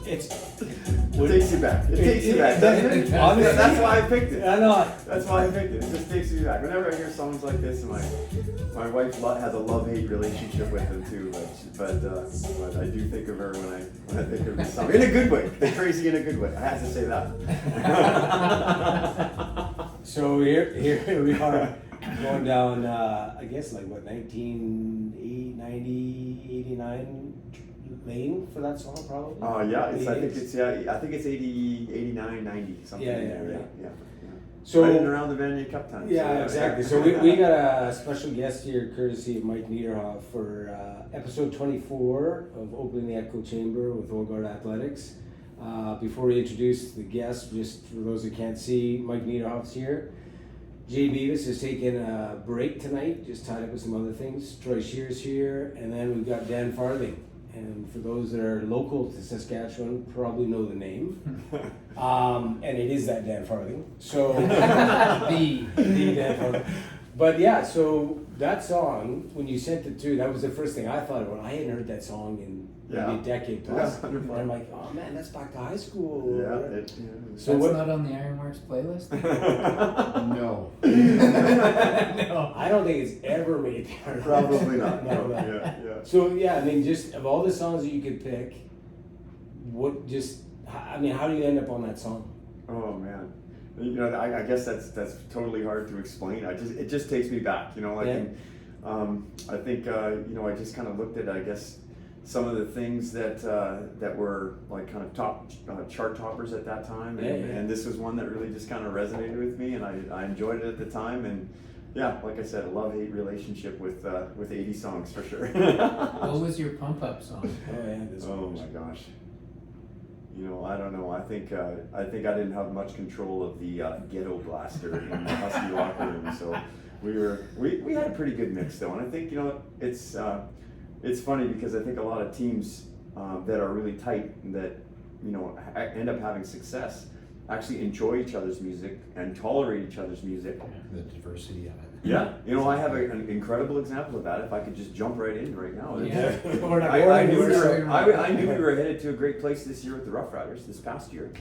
It takes you back. It takes you back, doesn't it? Honestly, that's why I picked it. I know. That's why I picked it. It just takes me back. Whenever I hear songs like this, my wife has a love-hate relationship with them too. But I do think of her when I think of this song in a good way. They're crazy in a good way. I have to say that. So here we are going down. I guess like what 1990, 89 lane for that song probably. Yeah. I think it's 80, 89, 90 something. Yeah, in there. yeah. Yeah. So right in around the Vanier Cup time. Yeah, so, exactly. So we got a special guest here, courtesy of Mike Nederhoff, for episode 24 of Opening the Echo Chamber with Old Guard Athletics. Before we introduce the guest, just for those who can't see, Mike Nederhoff's here. Jay Beavis is taking a break tonight, just tied up with some other things. Troy Scheer's here, and then we've got Dan Farthing. And for those that are local to Saskatchewan, probably know the name. And it is that Dan Farthing. So the Dan Farthing. But yeah, so that song, when you sent it through, that was the first thing I thought about. I hadn't heard that song in maybe a decade plus. Yeah, and I'm like, oh man, that's back to high school. Yeah. So that's not on the Ironworks playlist? No. No. I don't think it's ever made there. Probably not. No. Yeah. So yeah, I mean, just of all the songs that you could pick, how do you end up on that song? Oh man, I guess that's totally hard to explain. It just takes me back. I think I just kind of looked at some of the things that were like kind of top chart toppers at that time, and this was one that really just kind of resonated with me, and I enjoyed it at the time, and yeah, like I said, a love-hate relationship with 80 songs for sure. What was your pump-up song? Oh my gosh. I don't know. I think I didn't have much control of the ghetto blaster in the Husky locker room, so we had a pretty good mix though, and I think it's funny because I think a lot of teams that are really tight and that end up having success actually enjoy each other's music and tolerate each other's music. The diversity of it. Yeah, I have an incredible example of that. If I could just jump right in right now. Yeah. I knew we were headed to a great place this year with the Rough Riders this past year,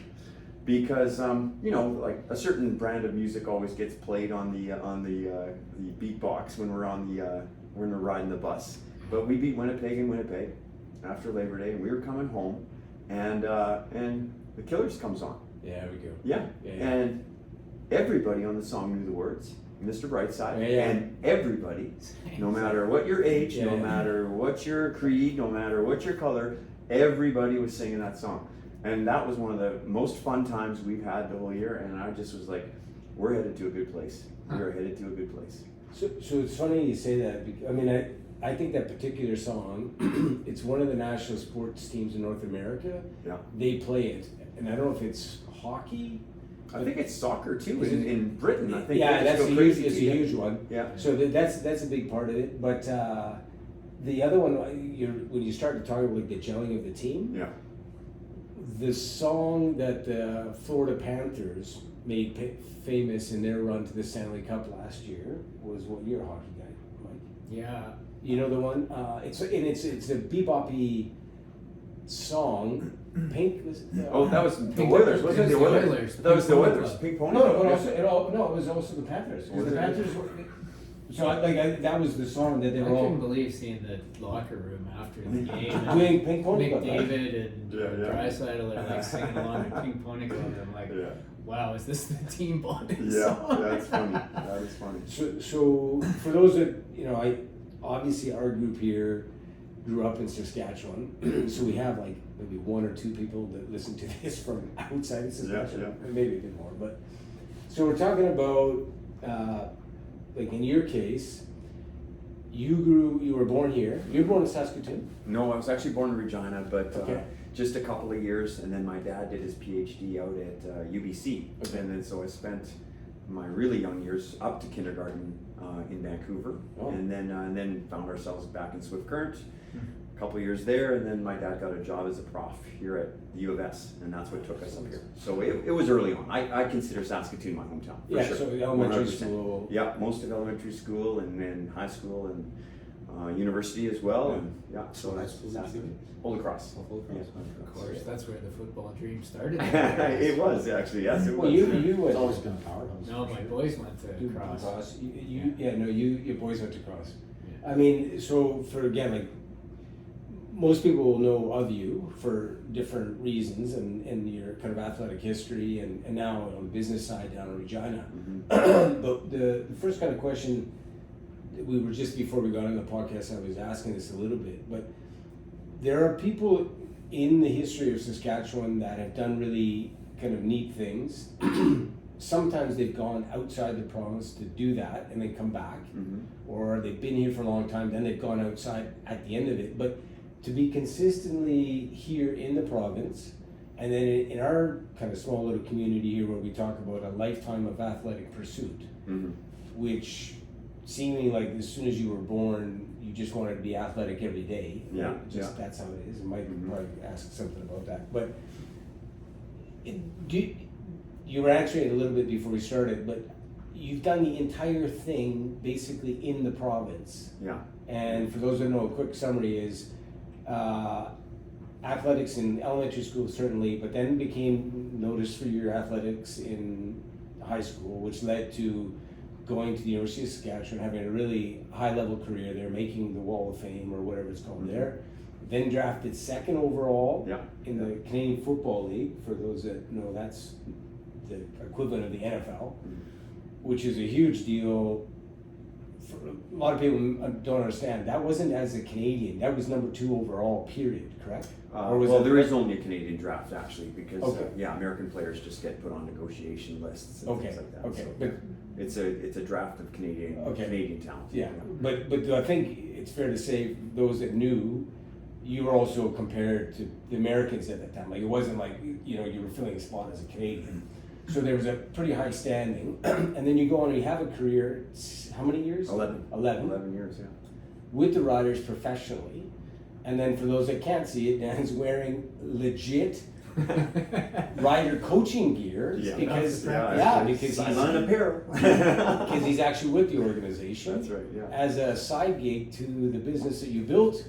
because like a certain brand of music always gets played on the beatbox when we're riding the bus. But we beat Winnipeg after Labor Day, and we were coming home, and the Killers comes on. Yeah, we go. Yeah, and everybody on the song knew the words. Mr. Brightside, and everybody, no matter what your age, no matter what your creed, no matter what your color, everybody was singing that song. And that was one of the most fun times we've had the whole year, and I just was like, we're headed to a good place. We're headed to a good place. So it's funny you say that. I mean, I think that particular song, it's one of the national sports teams in North America. Yeah. They play it, and I don't know if it's hockey. I think it's soccer too in Britain. I think that's a huge one. Yeah. So that's a big part of it. But the other one, when you start to talk about like the gelling of the team, the song that the Florida Panthers made famous in their run to the Stanley Cup last year was what you're a hockey guy, Mike. Yeah. You know the one? It's a bebop-y song. Pink was. That was the Oilers. Was it the Oilers? That was the Oilers. Pink Pony. No, it was also the Panthers. The Panthers were. So that was the song that they were all. I couldn't believe seeing the locker room after the game. Doing Pink Pony. McDavid and Brightside are like singing along with Pink Pony Club. I'm like, wow, is this the team bonding song? Yeah, that's funny. That is funny. So for those that obviously our group here grew up in Saskatchewan, so we have like maybe one or two people that listen to this from outside of Saskatchewan, maybe a bit more. But so we're talking about like in your case, you were born here. You were born in Saskatoon? No, I was actually born in Regina, but just a couple of years, and then my dad did his PhD out at UBC, and then so I spent my really young years up to kindergarten in Vancouver, and then found ourselves back in Swift Current. A couple of years there, and then my dad got a job as a prof here at the U of S, and that's what took us up here. So it was early on. I consider Saskatoon my hometown, for sure. So elementary 100%. school. Yeah, most of elementary school and then high school, and university as well, and so High school, Holy Cross. Holy Cross. Yeah. Of course, that's where the football dream started. It was actually, yes, it Well, was. you It's always been a powerhouse. No, my boys went to cross. Your boys went to cross. I mean, so for again, like most people will know of you for different reasons and your kind of athletic history and now on the business side down in Regina. But the first kind of question that we were just before we got on the podcast, I was asking this a little bit, but there are people in the history of Saskatchewan that have done really kind of neat things. Sometimes they've gone outside the province to do that and then come back, or they've been here for a long time, then they've gone outside at the end of it. But to be consistently here in the province, and then in our kind of small little community here where we talk about a lifetime of athletic pursuit, which seemingly like as soon as you were born, you just wanted to be athletic every day. Yeah, right? Just that's how it is. I might probably ask something about that. But you were answering it a little bit before we started, but you've done the entire thing basically in the province. Yeah. And for those that know, a quick summary is athletics in elementary school certainly, but then became noticed for your athletics in high school, which led to going to the University of Saskatchewan, having a really high-level career there, making the Wall of Fame or whatever it's called there. Then drafted second overall in the Canadian Football League. For those that know, that's the equivalent of the NFL, which is a huge deal. For a lot of people don't understand. That wasn't as a Canadian. That was number 2 overall, period, correct? Well, there is only a Canadian draft actually, because American players just get put on negotiation lists and things like that. Okay, So, but it's a draft of Canadian talent. Yeah, but I think it's fair to say those that knew, you were also compared to the Americans at that time. Like it wasn't like you were filling a spot as a Canadian. So there was a pretty high standing, and then you go on and you have a career. How many years? 11 years, yeah. With the Riders professionally, and then for those that can't see it, Dan's wearing legit rider coaching gear because sideline apparel because he's actually with the organization. That's right. Yeah. As a side gig to the business that you built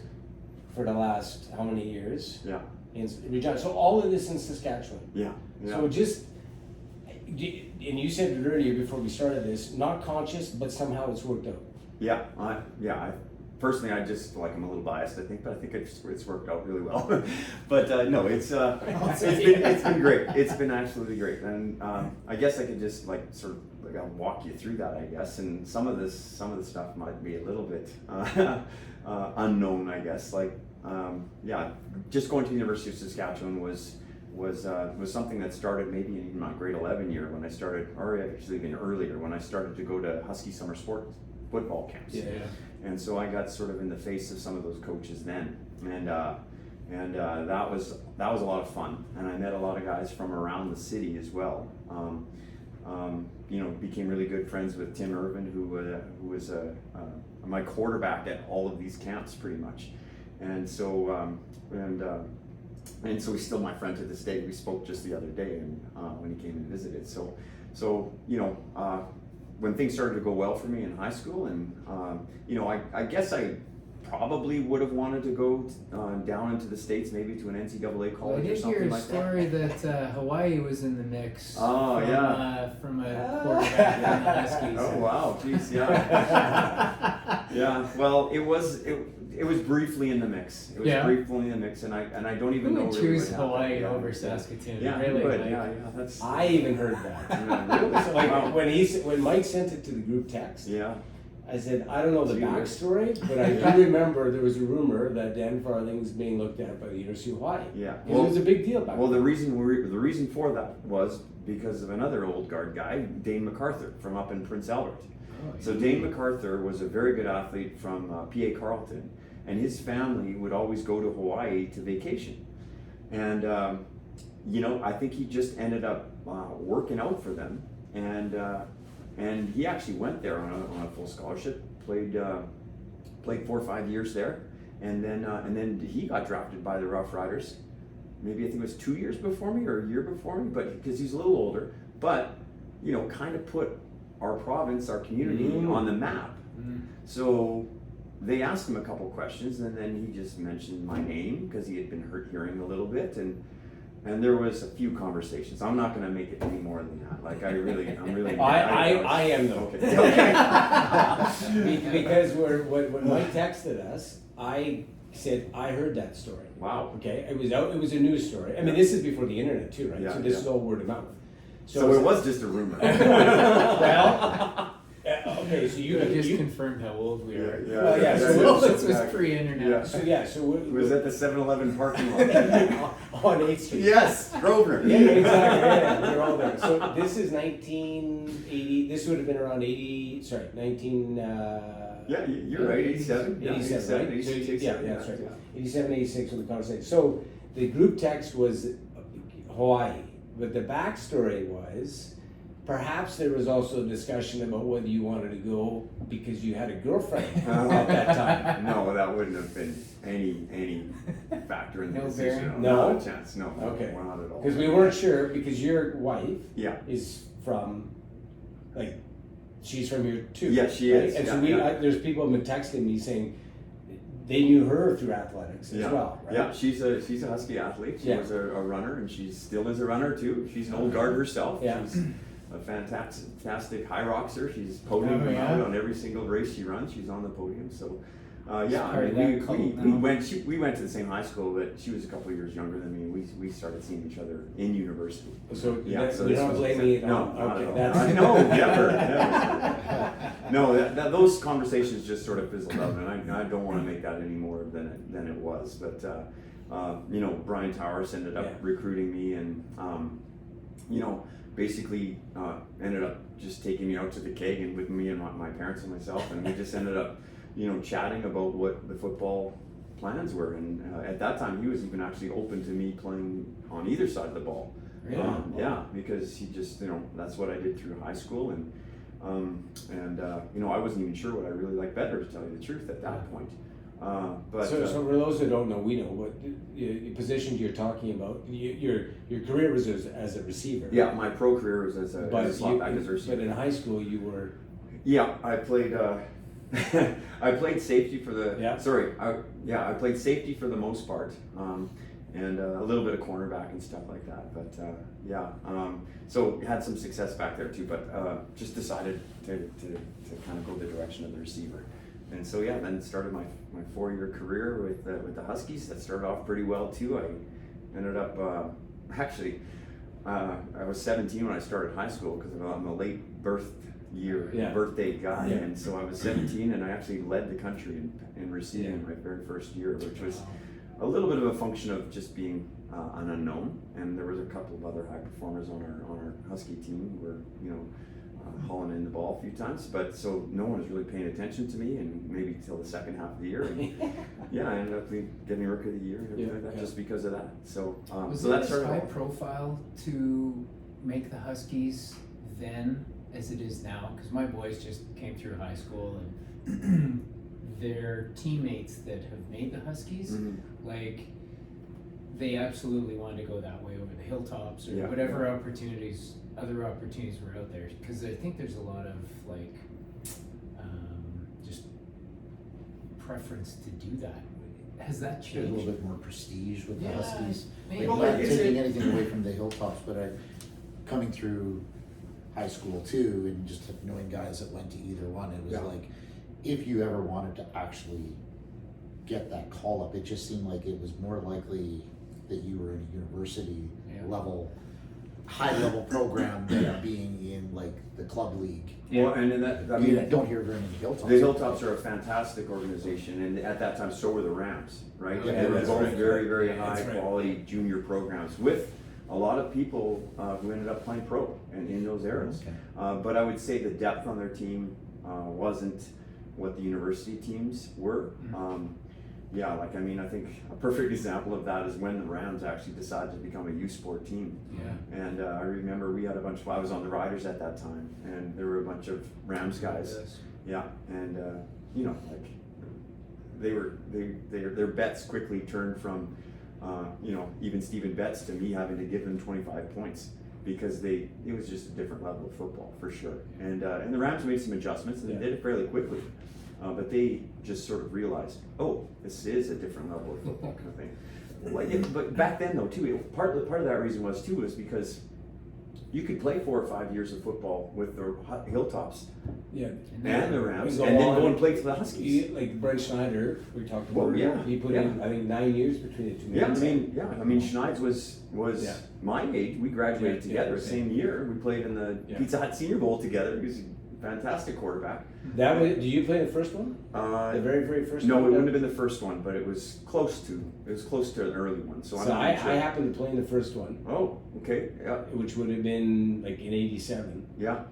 for the last how many years? Yeah. In Regina. So all of this in Saskatchewan. Yeah. So just. And you said it earlier before we started this, not conscious, but somehow it's worked out. Yeah, personally, I just feel like I'm a little biased, I think, but I think it's worked out really well. But no, it's been great. It's been absolutely great, and I guess I could just I'll walk you through that, I guess. And some of the stuff might be a little bit unknown, I guess. Just going to the University of Saskatchewan was something that started maybe in my grade 11 year when I started, or actually even earlier, when I started to go to Husky summer sport football camps. Yeah. And so I got sort of in the face of some of those coaches then, and that was a lot of fun. And I met a lot of guys from around the city as well. Became really good friends with Tim Irvin, who was my quarterback at all of these camps pretty much. And so and so he's still my friend to this day. We spoke just the other day, and when he came and visited. So when things started to go well for me in high school, and I guess I probably would have wanted to go down into the States, maybe to an NCAA college or something like that. I did hear a story that Hawaii was in the mix. Oh, from a quarterback in the Huskies. Oh wow, jeez, yeah. Yeah. Well, it was briefly in the mix. It was briefly in the mix, and I don't even know. Who would choose Hawaii over Saskatoon? Yeah, really. That's. I even heard that. Really? So when Mike sent it to the group text. Yeah. I said, I don't know the backstory, but I do remember there was a rumor that Dan Farthing's being looked at by the University of Hawaii. Yeah. It was a big deal back then. Well, the reason for that was because of another old guard guy, Dane MacArthur, from up in Prince Albert. So Dane MacArthur was a very good athlete from PA Carleton, and his family would always go to Hawaii to vacation. And, I think he just ended up working out for them. And he actually went there on a full scholarship, played 4 or 5 years there, and then he got drafted by the Rough Riders. Maybe I think it was 2 years before me or a year before me, but because he's a little older, but kind of put our province, our community on the map. So they asked him a couple questions, and then he just mentioned my name because he had been hearing a little bit, and there was a few conversations. I'm not going to make it any more than that. Like I'm really. I am though. Okay. Because when Mike texted us, I said I heard that story. Wow. Okay, it was out. It was a news story. I mean, this is before the internet too, right? Yeah, So this is all word of mouth. So it was just a rumor. Well, okay. So you just confirmed how old we are. Well, yeah, so this was pre-internet. So It was at the 7-Eleven parking lot. on 8th Street. Yes, Grosvenor. Yeah, exactly. Yeah, we're all there. So this is 1980. This would have been around 19. Yeah, you're right. 87. 87, right? 86, Yeah, that's right. 87, 86 when the conversation. So the group text was Hawaii, but the backstory was perhaps there was also a discussion about whether you wanted to go because you had a girlfriend at that time. No, that wouldn't have been any factor in the No decision. bearing? No? Not a chance. No. Okay. Not at all. Because we weren't sure, because your wife Yeah. is from, like, she's from here too. Yeah, she right? is. And Yeah, so yeah. there's people who have been texting me saying they knew her through athletics as well, right? Yeah, she's a Husky athlete. She Yeah. was a runner, and she still is a runner too. She's an old guard herself. Yeah. She's a fantastic high roxer. She's podiuming out on every single race she runs. She's on the podium. So, yeah, I part of mean, that cult we now. went to the same high school, but she was a couple of years younger than me. We started seeing each other in university. So, Yeah, so you this don't was- blame me at no, all. not Okay, at all. that's No, never. No, those conversations just sort of fizzled out, and I don't want to make that any more than it was. But you know, Brian Towers ended up recruiting me, and you know, basically ended up just taking me out to the keg and with me and my parents and myself, and we just ended up, you know, chatting about what the football plans were. And at that time, he was even actually open to me playing on either side of the ball. Really? Yeah, because he just, you know, that's what I did through high school, and you know, I wasn't even sure what I really liked better, to tell you the truth, at that point. But so for those who don't know, we know what the positions you're talking about. Your career was as a receiver. yeah, my pro career was as a slot back as a receiver. But in high school, you were. Yeah, I played. I played safety for the. Yeah. Sorry, I played safety for the most part, and a little bit of cornerback and stuff like that. But so had some success back there too. But just decided to kind of go the direction of the receiver, and so then started my 4-year career with the Huskies. That started off pretty well too. I ended up actually. I was 17 when I started high school because I'm a late birthday guy, and so I was 17 and I actually led the country in receiving in my very first year, which was a little bit of a function of just being an unknown. And there was a couple of other high performers on our Husky team who were, you know, hauling in the ball a few times, but so no one was really paying attention to me, and maybe till the second half of the year. And I ended up getting Rookie of the Year and everything like that, just because of that. So Was so it that as started high off. profile to make the Huskies then as it is now? Because my boys just came through high school, and their teammates that have made the Huskies, like, they absolutely wanted to go that way over the hilltops or whatever other opportunities were out there. Because I think there's a lot of like just preference to do that. Has that There's a changed? little bit more prestige with the Yeah, Huskies. maybe. Like, Well, not is taking it- anything away from the hilltops, but coming through high school too, and just knowing guys that went to either one, it was like, if you ever wanted to actually get that call up, it just seemed like it was more likely that you were in a university level, high level program than being in like the club league. Well, and in that, I mean, You don't hear very many hilltops. the Hilltops are a fantastic organization, and at that time, so were the Rams, right? Yeah, They were that's both right. very, very That's high right. quality junior programs with a lot of people who ended up playing pro in those eras. Okay. But I would say the depth on their team wasn't what the university teams were. Like, I mean, I think a perfect example of that is when the Rams actually decided to become a U Sport team. Yeah. And I remember we had a bunch. I was on the Riders at that time, and there were a bunch of Rams guys. Yeah, and you know, like their bets quickly turned from you know, even Stephen Betts to me having to give them 25 points because it was just a different level of football for sure. And the Rams made some adjustments, and they did it fairly quickly. but they just sort of realized, oh, this is a different level of football kind of thing. Like, but back then though too, part of that reason was because you could play 4 or 5 years of football with the Hilltops Yeah. and the Rams, go and then on. go and play for the Huskies. Like Brent Schneider, we talked about. Well, yeah, He put yeah. in, I think, 9 years between the two. Yeah, meetings. I mean, Schneids was Yeah. my age. We graduated Yeah, together yeah, same year. We played in the Yeah. Pizza Hut Senior Bowl together. He was a fantastic quarterback. That was. Did you play the first one? The very, very first No, one? it wouldn't have been the first one, but it was close to. It was close to an early one. So, I'm So not I sure. happened to play in the first one, Oh, okay, yeah, which would have been like in '87, yeah.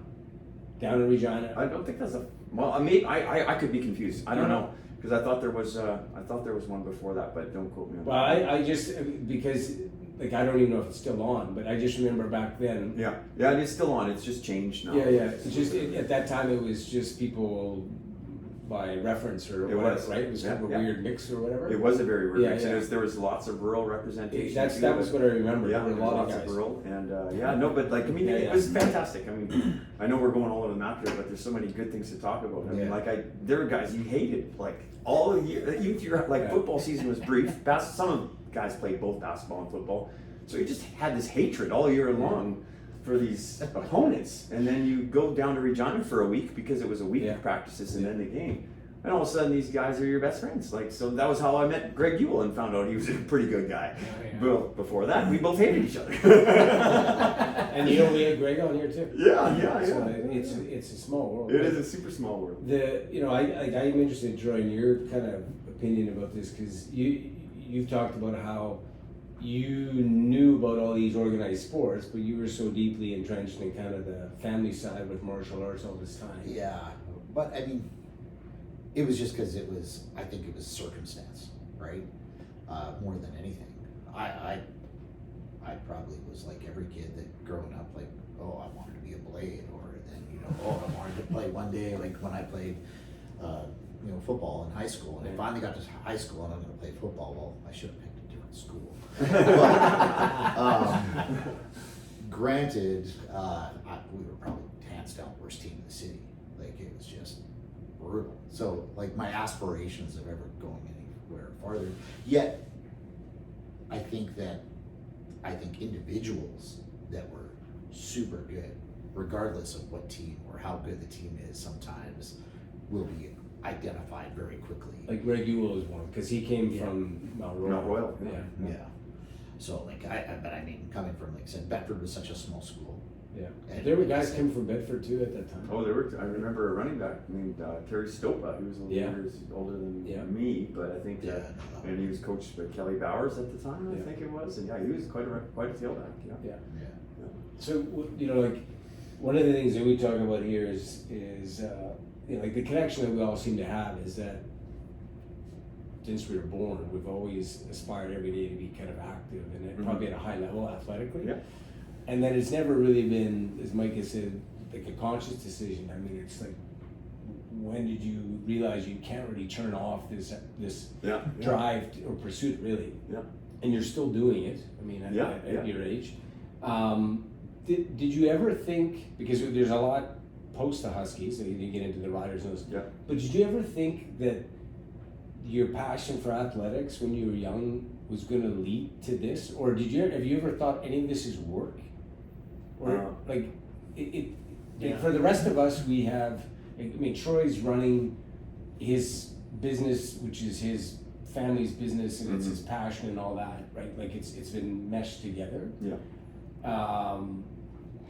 down in Regina. I don't think that's a. Well, I could be confused. I don't know because I thought there was one before that, but don't quote me on Well, that. I just because like I don't even know if it's still on, but I just remember back then. Yeah, it is still on. It's just changed now. Yeah. It's just at that time it was just people by reference or It whatever, was. right? It was kind of a Yeah. weird mix or whatever. It was a very weird Yeah, mix. yeah. There was lots of rural representation. too, That was but- what I remember. Yeah, There were there's a lot lots of of guys. rural, and no, but like I mean, Yeah, it yeah. was fantastic. I mean, I know we're going all over the map here, but there's so many good things to talk about. I mean, Yeah. like there were guys you hated, like all the year. Even if you're like Yeah. football season was brief. Some of the guys played both basketball and football, so you just had this hatred all year long for these opponents, and then you go down to Regina for a week because it was a week Yeah. of practices and then the game. And all of a sudden, these guys are your best friends. Like, so that was how I met Greg Ewell and found out he was a pretty good guy. yeah. But before that, we both hated each other. And you know we had Greg on here too. Yeah. So it's a small world. It is a super small world. I'm interested, Troy, in your kind of opinion about this because you've talked about how you knew about all these organized sports, but you were so deeply entrenched in kind of the family side with martial arts all this time. Yeah, but I mean, it was just because I think it was circumstance, right? More than anything. I probably was like every kid that growing up, like, oh, I wanted to be a Blade, or then, oh, I wanted to play one day, like when I played, football in high school, and I finally got to high school and I'm going to play football. Well, I should have picked a different school. But, granted, we were probably hands down worst team in the city. Like, it was just brutal. So, like, my aspirations of ever going anywhere farther. Yet, I think individuals that were super good, regardless of what team or how good the team is, sometimes will be identified very quickly. Like Greg Ewell is one because he came from Mount Royal. Mount Royal, Yeah. Yeah. So, like, but I mean, coming from, like I said, Bedford was such a small school. Yeah. And There were like I guys said- coming from Bedford too at that time. Oh, I remember a running back named Terry Stopa. He was a little Yeah. years older than Yeah. me, but I think, Yeah. and he was coached by Kelly Bowers at the time, Yeah. I think it was. And yeah, he was quite a tailback. Yeah. Yeah. Yeah. So like one of the things that we talk about here is like the connection that we all seem to have is that since we were born, we've always aspired every day to be kind of active and probably at a high level athletically. Yeah. And then it's never really been, as Mike has said, like a conscious decision. I mean, it's like, when did you realize you can't really turn off this Yeah. drive or pursuit really? Yeah. And you're still doing it. I mean, at Yeah. your age. Did you ever think, because there's a lot post the Huskies, so you get into the Riders and those, Yeah. but did you ever think that your passion for athletics when you were young was going to lead to this? Or have you ever thought any of this is work? Or like for the rest of us, we have, I mean, Troy's running his business, which is his family's business, and it's his passion and all that, right? Like it's been meshed together. Yeah.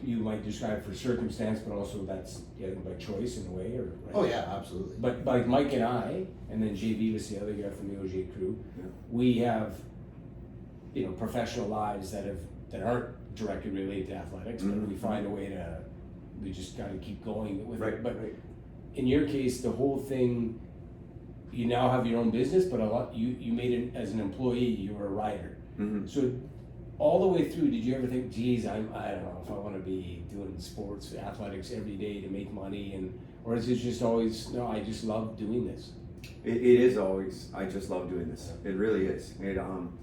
You might describe for circumstance, but also that's by choice in a way, or right? Oh yeah, absolutely. But like Mike and I, and then Jay Beavis, the other guy from the OGA Crew, Yeah. we have professional lives that aren't directly related to athletics, but we find a way we just got to keep going with it. But in your case, the whole thing, you now have your own business, but you made it as an employee. You were a rider, so. All the way through, did you ever think, geez, I don't know if I want to be doing sports, athletics every day to make money, or is it just always, no, I just love doing this? It is always, I just love doing this. It really is. I'm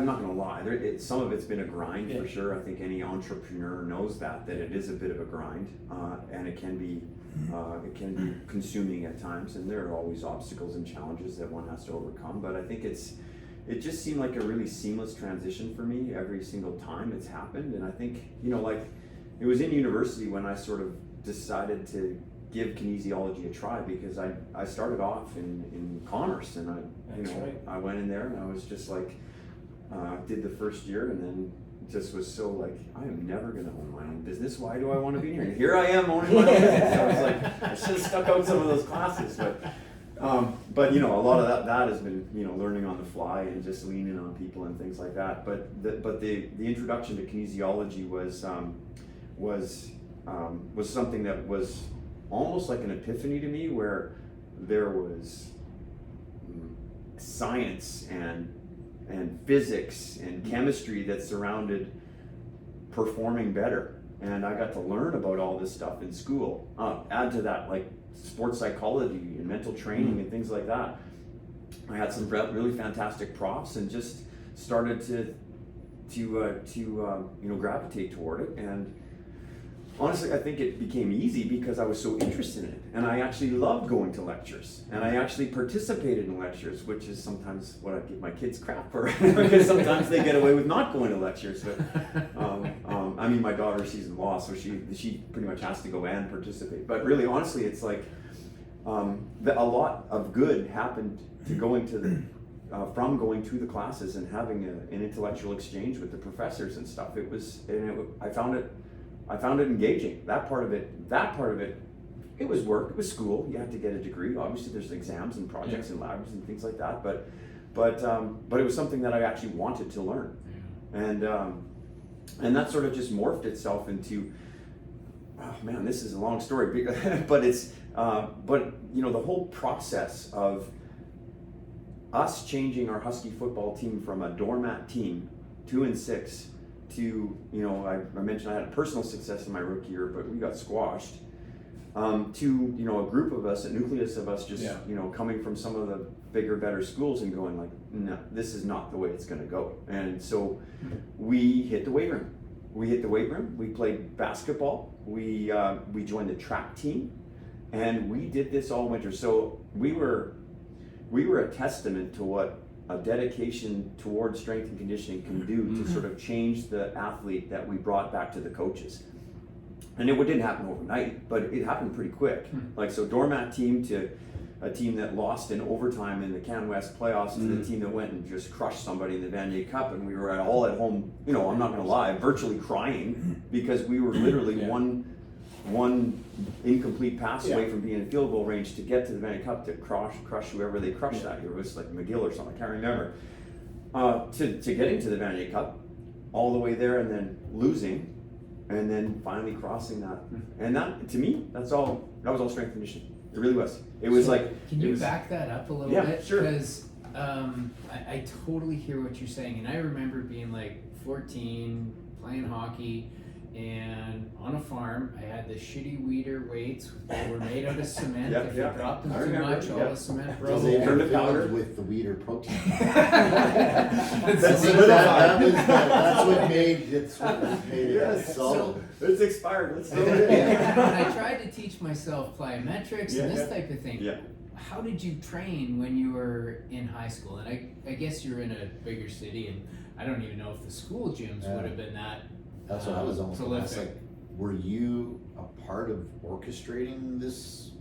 not gonna lie. Some of it's been a grind for sure. I think any entrepreneur knows that it is a bit of a grind, and it can be It can be consuming at times, and there are always obstacles and challenges that one has to overcome. But I think it just seemed like a really seamless transition for me every single time it's happened. And I think, like, it was in university when I sort of decided to give kinesiology a try, because I started off in commerce, and I went in there and I was just like, did the first year, and then just was so like, I am never going to own my own business. Why do I want to be here? And here I am owning my own business. I was like, I should have stuck out some of those classes, but a lot of that has been learning on the fly and just leaning on people and things like that. But the introduction to kinesiology was something that was almost like an epiphany to me, where there was science and physics and chemistry that surrounded performing better, and I got to learn about all this stuff in school. Add to that, like, sports psychology and mental training and things like that. I had some really fantastic profs, and just started to gravitate toward it. And honestly, I think it became easy because I was so interested in it, and I actually loved going to lectures, and I actually participated in lectures, which is sometimes what I give my kids crap for, because sometimes they get away with not going to lectures. But I mean, my daughter, she's in law, so she pretty much has to go and participate. But really, honestly, it's like a lot of good happened to going to from going to the classes and having an intellectual exchange with the professors and stuff. I found it engaging. That part of it, it was work, it was school. You had to get a degree. Obviously, there's exams and projects and labs and things like that. But it was something that I actually wanted to learn, and that sort of just morphed itself into. Oh man, this is a long story, but it's the whole process of us changing our Husky football team from a doormat team, 2-6. To, I mentioned I had a personal success in my rookie year, but we got squashed. To, a group of us, a nucleus of us, just, coming from some of the bigger, better schools and going like, no, this is not the way it's going to go. And so we hit the weight room. We played basketball. We joined the track team, and we did this all winter. So we were a testament to what a dedication towards strength and conditioning can do to sort of change the athlete that we brought back to the coaches. And it didn't happen overnight, but it happened pretty quick. Like, so doormat team to a team that lost in overtime in the Can West playoffs to the team that went and just crushed somebody in the Vanier Cup, and we were all at home, I'm not gonna lie, virtually crying, because we were literally one incomplete pass away from being in field goal range to get to the Vanier Cup to crush whoever they crushed that year. It was like McGill or something, I can't remember. To getting to the Vanier Cup, all the way there, and then losing, and then finally crossing that. And that, to me, that was all strength and conditioning. It really was. It was like. Can you back that up a little bit? Yeah, sure. Because I totally hear what you're saying, and I remember being like 14, playing hockey, and on a farm, I had the shitty weeder weights that were made out of cement. If you dropped them too much, all the cement broke. They turned to powder with the weeder protein. That's what made it solid. It's expired. Let's do And it. I tried to teach myself plyometrics and this type of thing. Yeah. How did you train when you were in high school? And I guess you're in a bigger city, and I don't even know if the school gyms would have been that. That's what I was almost gonna ask. prolific. Like, were you a part of orchestrating this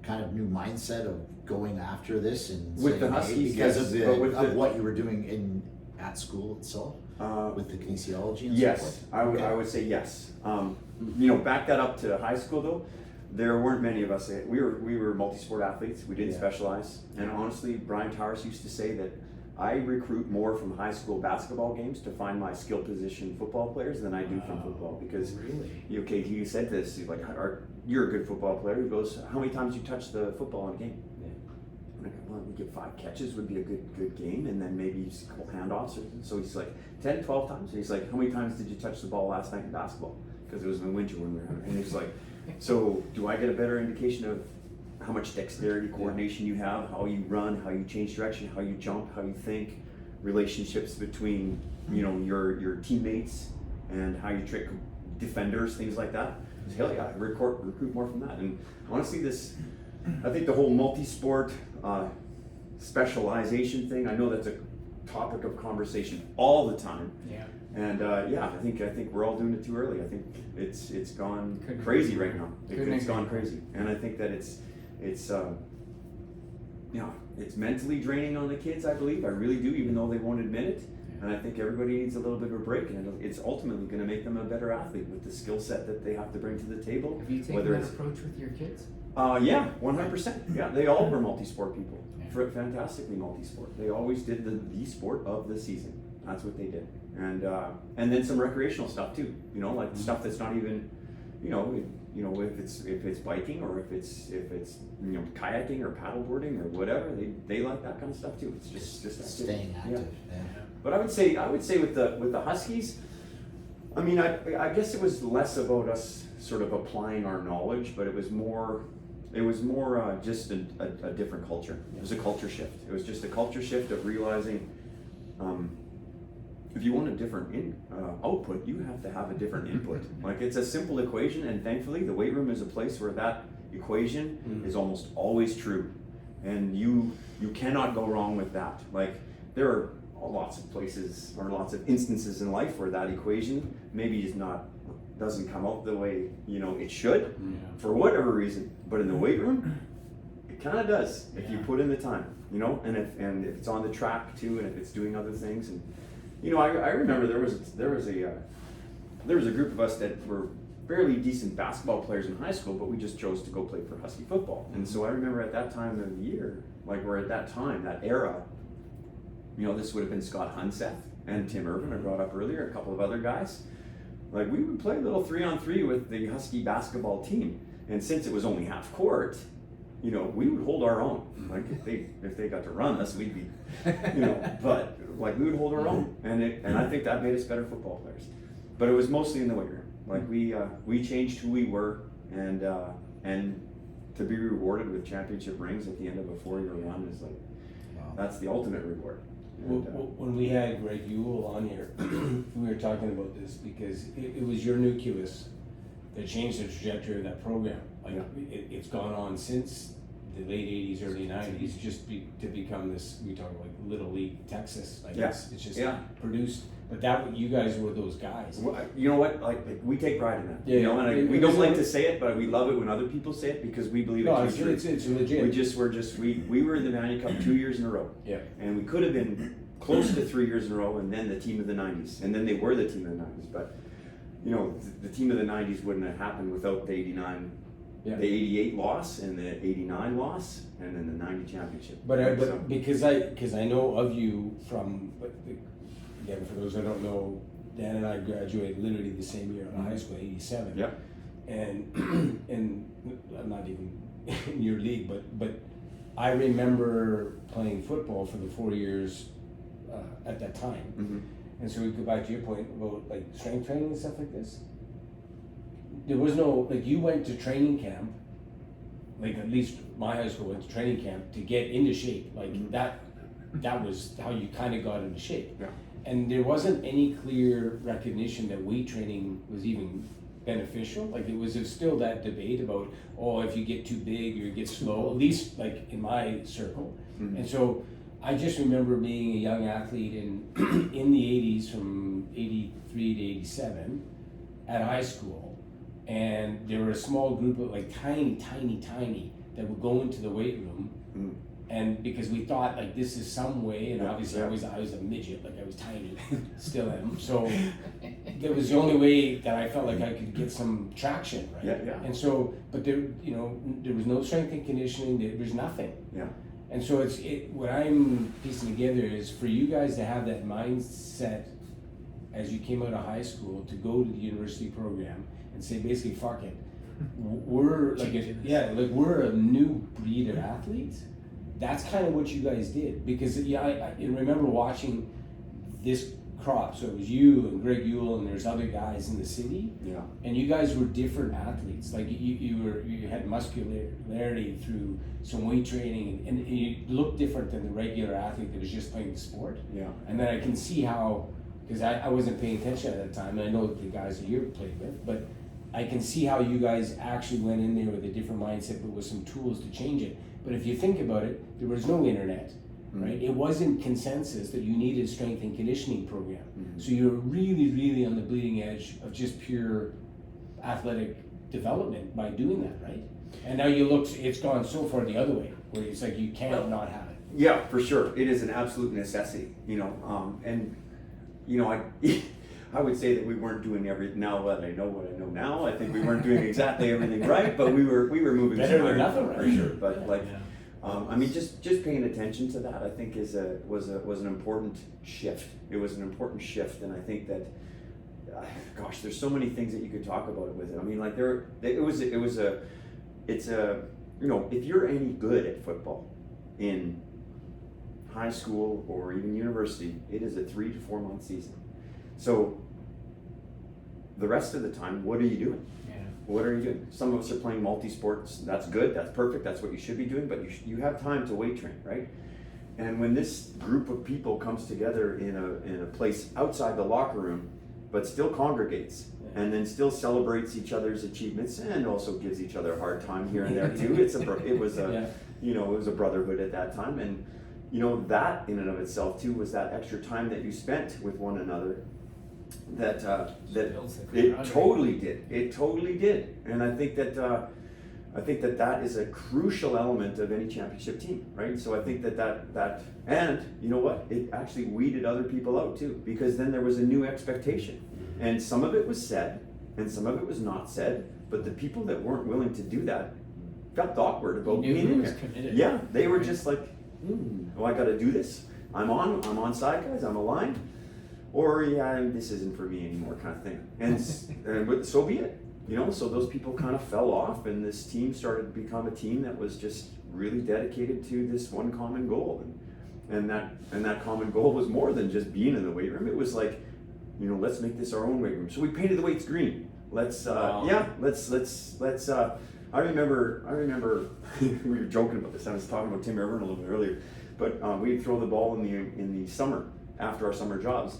kind of new mindset of going after this and With the saying, hey, Huskies, because yes, of what you were doing at school itself with the kinesiology and so Yes, forth? I would say yes. Back that up to high school though. There weren't many of us. We were multi-sport athletes. We didn't specialize. And honestly, Brian Towers used to say that I recruit more from high school basketball games to find my skill position football players than I do from football, because he said this. He's like, "You're a good football player." He goes, "How many times you touch the football in a game?" And I go, "Well, we get 5 catches would be a good game, and then maybe a couple handoffs." So he's like, 10, 12 times. And he's like, "How many times did you touch the ball last night in basketball?" Because it was in the winter when we were. And he's like, "So do I get a better indication of how much dexterity, coordination you have, how you run, how you change direction, how you jump, how you think, relationships between your teammates, and how you trick defenders, things like that?" hell yeah, recruit more from that. And I want to see this. I think the whole multi-sport specialization thing. I know that's a topic of conversation all the time. Yeah. And yeah, I think we're all doing it too early. I think it's gone Couldn't crazy agree right now. Couldn't It's agree gone more. crazy, and I think that it's it's mentally draining on the kids. I believe I really do, even though they won't admit it. Yeah. And I think everybody needs a little bit of a break, and it's ultimately going to make them a better athlete with the skill set that they have to bring to the table. Have you taken Whether that it's approach with your kids? yeah, 100%. Yeah, they all were multi-sport people. Yeah. Fantastically multi-sport. They always did the sport of the season. That's what they did. And then some recreational stuff too. You know, like stuff that's not even, if it's biking or if it's kayaking or paddleboarding or whatever, they like that kind of stuff too. It's just Staying active. Yeah. But I would say with the Huskies, I mean, I guess it was less about us sort of applying our knowledge, but it was more just a different culture. It was a culture shift. It was just a culture shift of realizing if you want a different output, you have to have a different input. Like, it's a simple equation, and thankfully the weight room is a place where that equation is almost always true, and you cannot go wrong with that. Like, there are lots of places or lots of instances in life where that equation maybe doesn't come out the way it should for whatever reason, but in the weight room it kind of does if you put in the time, and if it's on the track too, and if it's doing other things. And I remember there was a group of us that were fairly decent basketball players in high school, but we just chose to go play for Husky football. And so I remember at that time of the year, that era, this would have been Scott Hunseth and Tim Irvin, I brought up earlier, a couple of other guys. Like, we would play a little 3-on-3 with the Husky basketball team, and since it was only half court, we would hold our own. Like, if they got to run us, we'd be, but like, we would hold our own, and I think that made us better football players. But it was mostly in the weight room. Like, we changed who we were, and to be rewarded with championship rings at the end of a 4-year run is like, that's the ultimate reward. When we had Greg Ewell on here, we were talking about this because it was your nucleus that changed the trajectory of that program. Like, it's gone on since the late 80s, early 90s, just to become this, we talk like Little League Texas. Like, it's just produced. But you guys were those guys. Well, you know what? Like, we take pride in that. Yeah, we don't like to say it, but we love it when other people say it because we believe it's true. It's legit. We were in the Vanier Cup 2 years in a row. Yeah. And we could have been close to 3 years in a row, and then the team of the 90s, and then they were the team of the 90s. But the team of the 90s wouldn't have happened without the 89. The 88 loss and the 89 loss and then the 90 championship. But because I know of you from, again, for those that don't know, Dan and I graduated literally the same year out of high school, 87. Yep. And I'm not even in your league, but I remember playing football for the 4 years at that time. Mm-hmm. And so we go back to your point about like strength training and stuff like this. There was no, like, you went to training camp, like at least my high school went to training camp to get into shape. Like, that was how you kind of got into shape. Yeah. And there wasn't any clear recognition that weight training was even beneficial. Like, it was still that debate about, if you get too big or you get slow, at least like in my circle. Mm-hmm. And so I just remember being a young athlete in the 80s, from 83 to 87 at high school. And there were a small group of like tiny that would go into the weight room, and because we thought like this is some way, and obviously I was a midget, like I was tiny, still am. So that was the only way that I felt like I could get some traction, right? Yeah. And so, but there was no strength and conditioning. There was nothing. Yeah. And so what I'm piecing together is for you guys to have that mindset as you came out of high school to go to the university program and say basically, fuck it, we're like we're a new breed of athletes. That's kind of what you guys did, because I remember watching this crop. So it was you and Greg Ewell, and there's other guys in the city. Yeah. And you guys were different athletes. Like you had muscularity through some weight training, and you looked different than the regular athlete that was just playing the sport. Yeah. And then I can see how, because I wasn't paying attention at that time, and I know the guys that you played with, but I can see how you guys actually went in there with a different mindset, but with some tools to change it. But if you think about it, there was no internet, right? It wasn't consensus that you needed a strength and conditioning program. So you're really, really on the bleeding edge of just pure athletic development by doing that, right? And now it's gone so far the other way, where it's like you can't not have it. Yeah, for sure. It is an absolute necessity, and I would say that we weren't doing now that I know what I know now. I think we weren't doing exactly everything right, but we were moving better than nothing, right? For sure. But I mean, just paying attention to that, I think was an important shift. It was an important shift, and I think that, gosh, there's so many things that you could talk about with it. I mean, like if you're any good at football in high school or even university, it is a 3 to 4 month season. So the rest of the time, what are you doing? Yeah. What are you doing? Some of us are playing multi-sports. That's good. That's perfect. That's what you should be doing. But you have time to weight train, right? And when this group of people comes together in a place outside the locker room, but still congregates, and then still celebrates each other's achievements, and also gives each other a hard time here and there too. It was a brotherhood at that time, and that in and of itself too was that extra time that you spent with one another. That it totally did. It totally did, and I think that is a crucial element of any championship team, right? So I think that and you know what? It actually weeded other people out too, because then there was a new expectation, and some of it was said, and some of it was not said. But the people that weren't willing to do that felt awkward about being in there. Committed. Yeah, they were just like, oh, I got to do this. I'm on side, guys. I'm aligned. Or this isn't for me anymore, kind of thing. And so be it. So those people kind of fell off, and this team started to become a team that was just really dedicated to this one common goal. And that common goal was more than just being in the weight room. It was like, let's make this our own weight room. So we painted the weights green. Let's I remember we were joking about this. I was talking about Tim Irvin a little bit earlier, but we'd throw the ball in the summer after our summer jobs.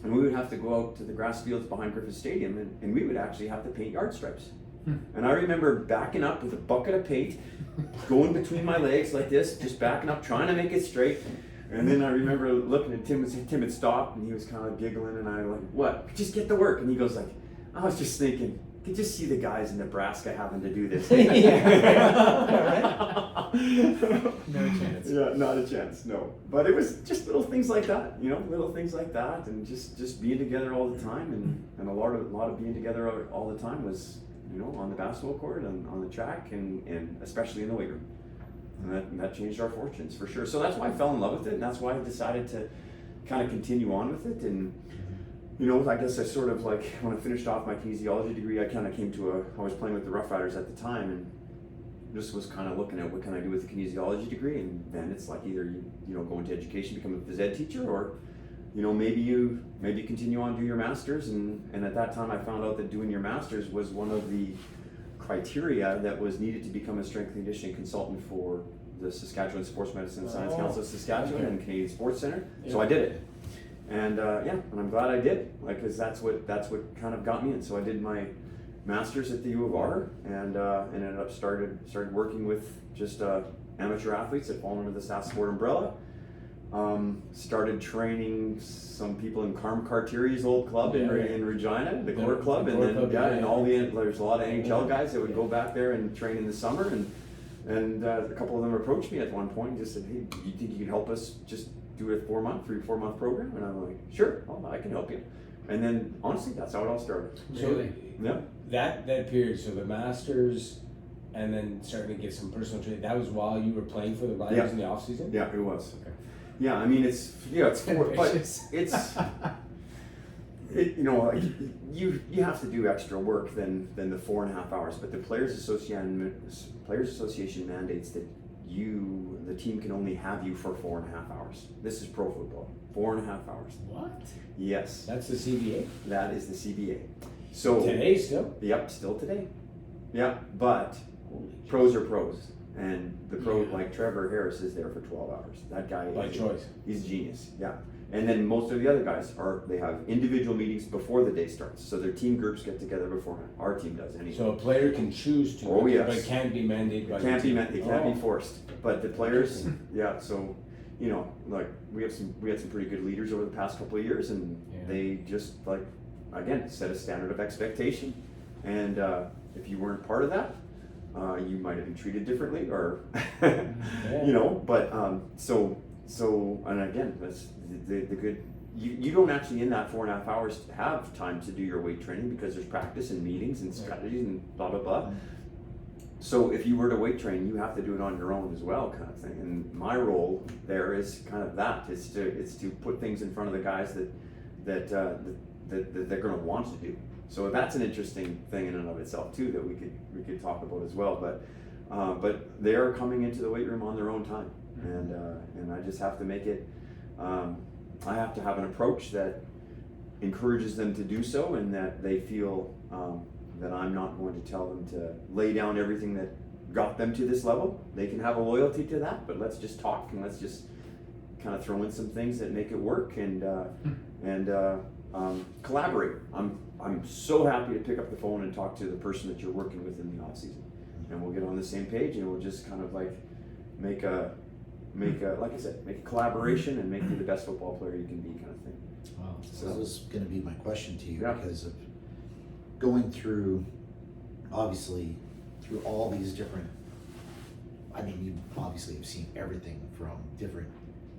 And we would have to go out to the grass fields behind Griffith Stadium, and we would actually have to paint yard stripes. And I remember backing up with a bucket of paint, going between my legs like this, just backing up, trying to make it straight. And then I remember looking at Tim, and Tim had stopped, and he was kind of giggling, and I like, what? Just get to work. And he goes like, I was just thinking, you could just see the guys in Nebraska having to do this. No chance. Yeah, not a chance, no. But it was just little things like that, little things like that, and just being together all the time, and a lot of being together all the time was, on the basketball court and on the track, and especially in the weight room. And that changed our fortunes for sure. So that's why I fell in love with it, and that's why I decided to kind of continue on with it. And I guess I sort of like, when I finished off my kinesiology degree, I kind of came to I was playing with the Rough Riders at the time, and just was kind of looking at what can I do with the kinesiology degree. And then it's like either you go into education, become a phys ed teacher, or maybe you continue on, do your master's. And at that time I found out that doing your master's was one of the criteria that was needed to become a strength and conditioning consultant for the Saskatchewan Sports Medicine and Science Council of Saskatchewan and Canadian Sports Center. Yeah. So I did it. And and I'm glad I did, because that's what kind of got me in. So I did my master's at the U of R, and ended up started working with just amateur athletes that fall under the SAS Sport umbrella. Started training some people in Carm Cartieri's old club in Regina, the Core Club, and then there's a lot of NHL guys that would go back there and train in the summer, and a couple of them approached me at one point and just said, hey, do you think you could help us just do a 3 to 4 month program? And I'm like, sure, I can help you. And then honestly, that's how it all started. Really? Yeah. That period, so the masters, and then starting to get some personal training. That was while you were playing for the Riders in the off season. Yeah, it was. Okay. Yeah, I mean it's you have to do extra work than the 4.5 hours. But the Players Association mandates that the team can only have you for 4.5 hours. This is pro football. 4.5 hours. What? Yes. That's the CBA? That is the CBA. So today still? Yep, still today. Yeah, but pros are pros. And the pro, Yeah. like Trevor Harris, is there for 12 hours. That guy By is choice. He's a genius, yeah. And then most of the other guys they have individual meetings before the day starts. So their team groups get together beforehand. Our team does anyway. So a player can choose to, Oh, yes. but it can't be mandated by It can't the team. it can't Oh. be forced. But the players, yeah. So, you know, like we had some pretty good leaders over the past couple of years, and Yeah. they just like again set a standard of expectation. And if you weren't part of that, you might have been treated differently, or you know. But so and again, that's the good. You don't actually in that 4.5 hours have time to do your weight training because there's practice and meetings and strategies and blah blah blah. So if you were to weight train, you have to do it on your own as well, kind of thing. And my role there is kind of that. It's to put things in front of the guys that they're going to want to do. So that's an interesting thing in and of itself too that we could talk about as well. But they are coming into the weight room on their own time, and I just have to make it. I have to have an approach that encourages them to do so, and that they feel that I'm not going to tell them to lay down everything that got them to this level. They can have a loyalty to that, but let's just talk and let's just kind of throw in some things that make it work and collaborate. I'm so happy to pick up the phone and talk to the person that you're working with in the off season, and we'll get on the same page and we'll just kind of like make a like I said, make a collaboration and make you the best football player you can be, kind of thing. Wow. So that was going to be my question to you, Yeah. because of going through, obviously, through all these different, I mean, you obviously have seen everything from different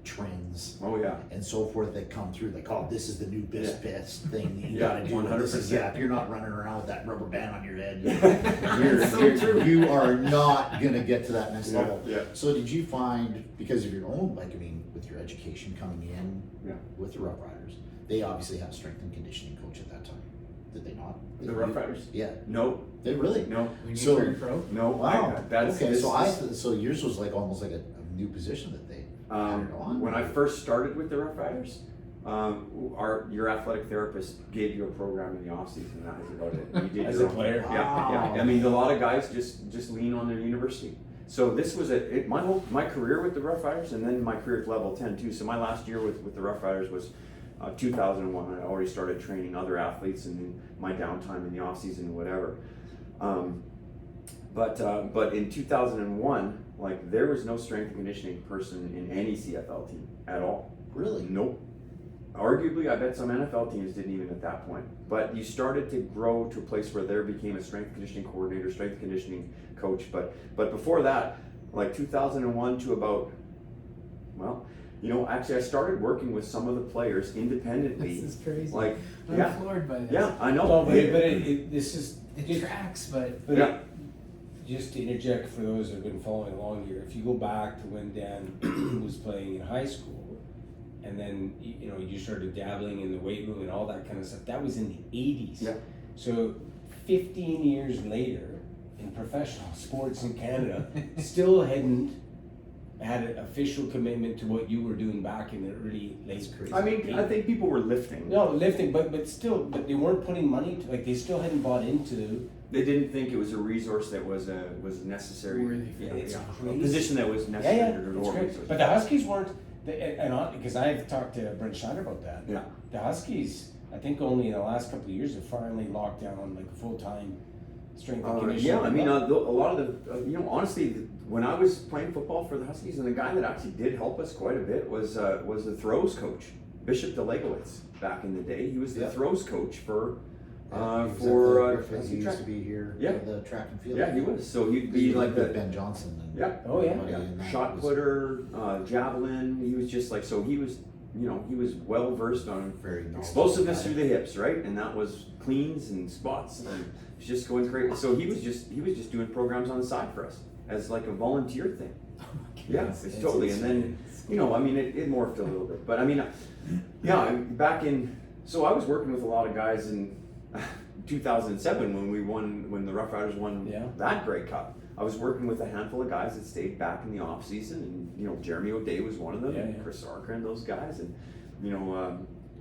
trends Oh yeah. and so forth that come through, like, oh, this is the new best thing that you Yeah, gotta do. This is, 100%. yeah, if you're not running around with that rubber band on your head, That's so true. you are not gonna get to that next Yeah, level. yeah. So did you find, because of your own, like, I mean, with your education coming in Yeah. with the Rough Riders, they obviously had a strength and conditioning coach at that time, did they not? The Rough Riders? Yeah, No, they really? no, When you So- turned pro? no. Wow, That's okay, this so is- so yours was like almost like a new position that they added on? When I first started with the Rough Riders, your athletic therapist gave you a program in the off season, and that was about it. You did As your a own- player? Yeah, Wow. I mean, a lot of guys just lean on their university. So this was my career with the Rough Riders, and then my career at level 10 too. So my last year with the Rough Riders was 2001. I already started training other athletes in my downtime in the off season and whatever. But in 2001, like, there was no strength and conditioning person in any CFL team at all. Really? Nope. Arguably, I bet some NFL teams didn't even at that point. But you started to grow to a place where there became a strength and conditioning coordinator, strength and conditioning coach. But before that, like 2001 to about, well, you know, actually I started working with some of the players independently. This is crazy. Like, I'm yeah, floored by this. yeah, I know. No, but this is, It tracks, but Yeah. just to interject for those that have been following along here, if you go back to when Dan was playing in high school, and then you know you started dabbling in the weight room and all that kind of stuff, that was in the 80s. Yeah. So 15 years later, in professional sports in Canada, still hadn't had an official commitment to what you were doing back in the early late careers. I mean, I think people were lifting. No, lifting, but they weren't putting money to, like, they still hadn't bought into. They didn't think it was a resource that was necessary. Worthy for Yeah, it. It's a crazy. position that was necessary. Yeah, to it's or great. resource. But the Huskies weren't, because I've talked to Brent Schneider about that. Yeah. The Huskies, I think only in the last couple of years have finally locked down on like a full-time strength and conditioning. Yeah, I mean, a lot of the, you know, honestly, when I was playing football for the Huskies, and the guy that actually did help us quite a bit was the throws coach, Bishop Delegowitz, back in the day. He was the Yeah. throws coach for He was at the Griffin. Husky He used track. to be here Yeah. for the track and field. Yeah, he was. So he'd He be was like with the Ben Johnson. And yeah. Oh yeah. everybody, Yeah, and that shot was putter, javelin. He was just like, so he was, you know, he was well versed on very knowledgeable explosiveness guy. through the hips, right? And that was cleans and spots, and he's just going crazy. So he was just doing programs on the side for us as like a volunteer thing. Yeah, it's That's totally. And then, insane. you know, I mean, it morphed a little bit, but I mean, yeah, back in, so I was working with a lot of guys in 2007 when the Rough Riders won Yeah. that Grey Cup. I was working with a handful of guys that stayed back in the off season, and you know, Jeremy O'Day was one of them, Yeah, and yeah. Chris Archer and those guys, and you know,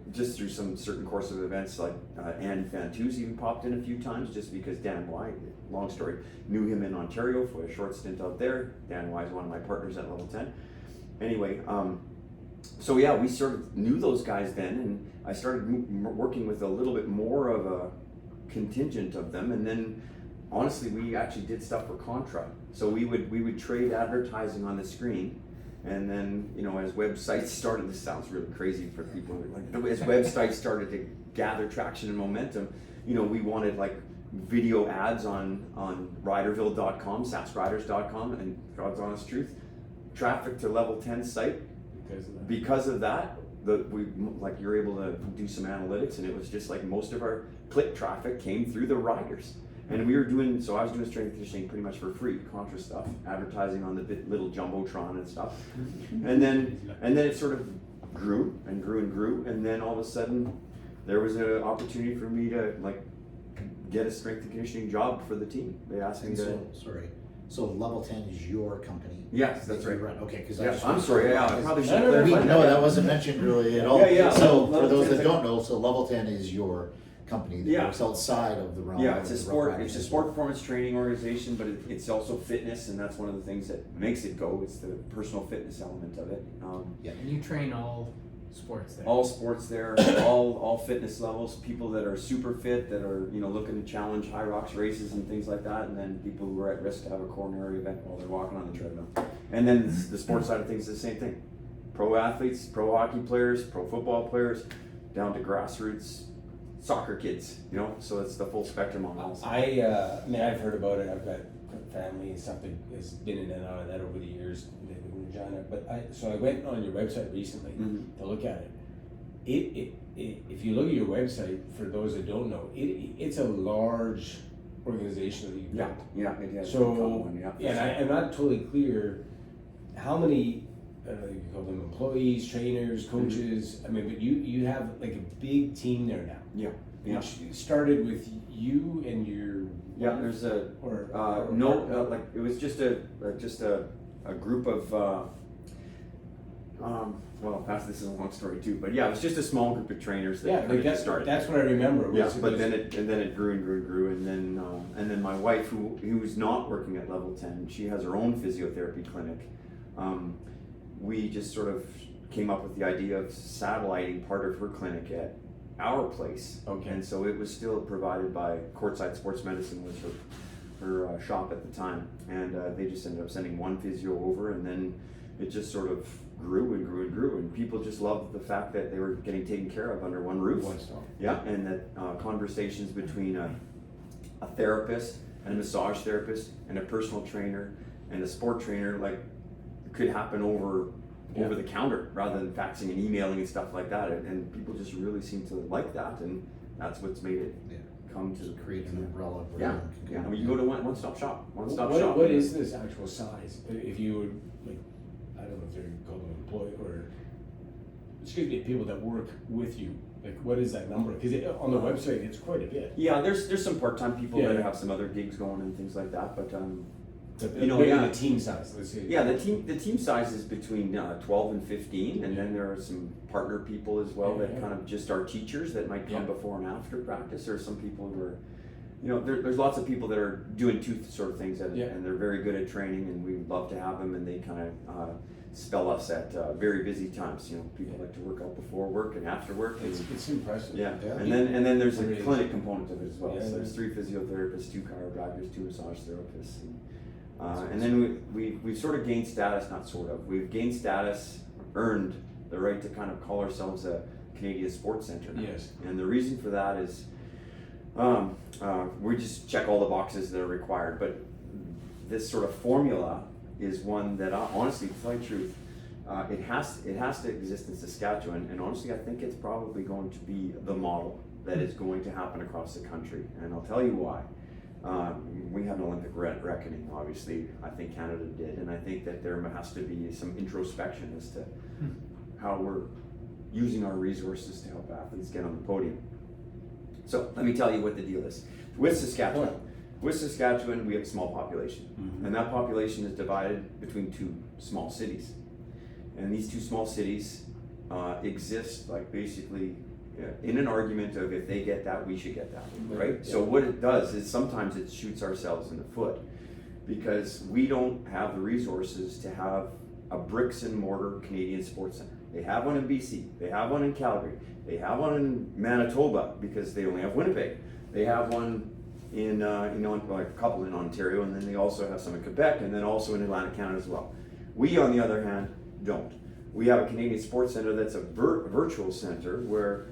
just through some certain course of events, like Ann Fantus even popped in a few times, just because Dan Y, long story, knew him in Ontario for a short stint out there. Dan Y is one of my partners at Level 10. Anyway, so yeah, we sort of knew those guys then, and I started working with a little bit more of a contingent of them, and then honestly, we actually did stuff for Contra. So we would trade advertising on the screen. And then, you know, as websites started, this sounds really crazy for people, like, as websites started to gather traction and momentum, you know, we wanted like video ads on riderville.com, saskriders.com, and God's honest truth, traffic to Level 10 site, because of that, you're able to do some analytics, and it was just like most of our click traffic came through the riders. And I was doing strength and conditioning pretty much for free, Contra stuff, advertising on the little Jumbotron and stuff. And then it sort of grew and grew and grew, and then all of a sudden there was an opportunity for me to like get a strength and conditioning job for the team. They asked me to. So Level 10 is your company? Yes, that's right. Okay, because yeah, I'm sorry, yeah, I probably should No, clarify that wasn't mentioned really at all. Yeah. So for those that don't know, so Level 10 is your company that Yeah. works outside of the realm. Yeah, of it's a the sport. rough It's a riding sport as well. performance training organization, but it's also fitness, and that's one of the things that makes it go. It's the personal fitness element of it. And you train all sports there. All sports there, all fitness levels. People that are super fit, that are looking to challenge high rocks races and things like that, and then people who are at risk to have a coronary event while they're walking on the treadmill. And then the sports side of things is the same thing. Pro athletes, pro hockey players, pro football players, down to grassroots soccer kids, so it's the full spectrum on all sides. I mean, I've heard about it. I've got family and stuff that has been in and out of that over the years, living in Regina. But I went on your website recently to look at it. If you look at your website, for those that don't know, it's a large organization that you've built. Yeah, it has. So, I'm not totally clear how many. I don't know if you call them employees, trainers, coaches. I mean, but you have like a big team there now. Yeah. Which started with you and your. Yeah, there's it was just a group of. This is a long story too, but yeah, it was just a small group of trainers that started. That's what I remember. Then it grew and grew and grew, and then my wife, who's not working at Level 10, she has her own physiotherapy clinic. We just sort of came up with the idea of satelliting part of her clinic at our place. Okay. And so it was still provided by Courtside Sports Medicine, was her shop at the time. And they just ended up sending one physio over, and then it just sort of grew and grew and grew. And people just loved the fact that they were getting taken care of under one roof. One stop. Yeah, and that conversations between a therapist and a massage therapist and a personal trainer and a sport trainer, could happen over the counter rather than faxing and emailing and stuff like that, and people just really seem to like that, and that's what's made it come to create an umbrella. I mean, you go to one stop shop. What is this actual size? If you would I don't know if they're called an employee or people that work with you. What is that number? Because on the website it's quite a bit. Yeah, there's some part-time people that have some other gigs going and things like that, but the team size. Let's say. Yeah, the team size is between 12 and 15, and then there are some partner people as well that kind of just are teachers that might come before and after practice. There are some people who are, there's lots of people that are doing two sort of things, and they're very good at training, and we love to have them, and they kind of spell us at very busy times. People like to work out before work and after work. It's impressive. Yeah. And then there's a clinic component of it as well. So there's 3 physiotherapists, 2 chiropractors, 2 massage therapists. And then we've sort of gained status, we've gained status, earned the right to kind of call ourselves a Canadian sports center now. Yes. And the reason for that is we just check all the boxes that are required, but this sort of formula is one that honestly, to tell you the truth, it has to exist in Saskatchewan, and honestly I think it's probably going to be the model that is going to happen across the country, and I'll tell you why. We had an Olympic reckoning, obviously. I think Canada did, and I think that there has to be some introspection as to how we're using our resources to help athletes get on the podium. So let me tell you what the deal is. With Saskatchewan, we have a small population, and that population is divided between 2 small cities. And these 2 small cities exist basically in an argument of if they get that, we should get that, right? Yeah. So what it does is sometimes it shoots ourselves in the foot because we don't have the resources to have a bricks and mortar Canadian sports center. They have one in BC, they have one in Calgary, they have one in Manitoba because they only have Winnipeg. They have one in like a couple in Ontario, and then they also have some in Quebec, and then also in Atlantic Canada as well. We, on the other hand, don't. We have a Canadian Sports Center that's a virtual center where,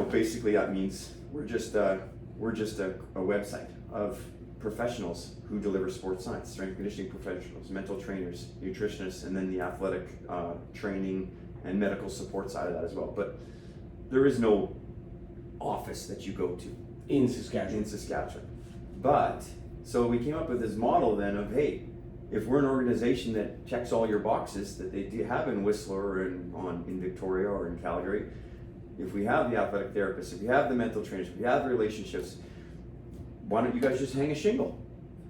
basically that means we're just a website of professionals who deliver sports science, strength conditioning professionals, mental trainers, nutritionists, and then the athletic training and medical support side of that as well. But there is no office that you go to In Saskatchewan. But, so we came up with this model then of, hey, if we're an organization that checks all your boxes that they do have in Whistler or in Victoria or in Calgary, if we have the athletic therapists, if we have the mental trainers, if we have the relationships, why don't you guys just hang a shingle?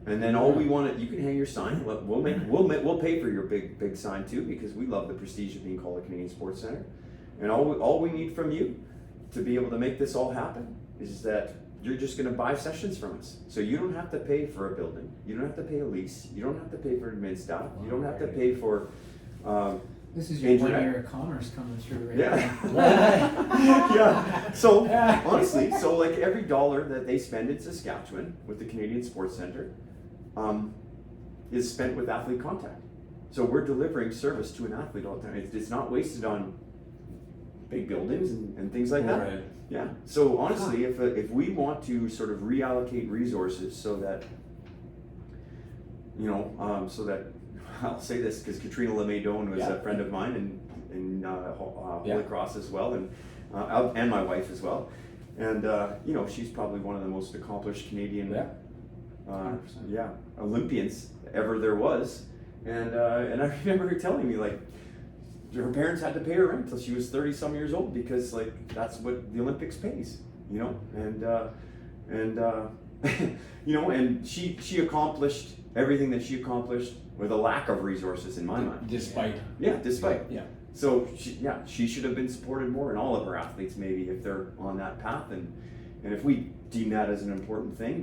And then all we want you can hang your sign. We'll pay for your big sign too, because we love the prestige of being called a Canadian Sports Center. And all we need from you to be able to make this all happen is that you're just going to buy sessions from us. So you don't have to pay for a building. You don't have to pay a lease. You don't have to pay for admin staff. You don't have to pay for. This is your internet. 1 year of commerce coming through right Yeah. Yeah. So honestly, like every dollar that they spend in Saskatchewan with the Canadian Sports Center is spent with athlete contact. So we're delivering service to an athlete all the time. It's not wasted on big buildings and things like that. Right. Yeah. So honestly, if we want to sort of reallocate resources so that, so that I'll say this because Katrina LeMaydon was a friend of mine in Holy Cross as well, and my wife as well, and she's probably one of the most accomplished Canadian Olympians ever there was, and I remember her telling me like, her parents had to pay her rent until she was 30 some years old because like that's what the Olympics pays, and and she accomplished everything that she accomplished with a lack of resources in my mind. Despite. Yeah. So she should have been supported more, and all of her athletes maybe if they're on that path, and if we deem that as an important thing,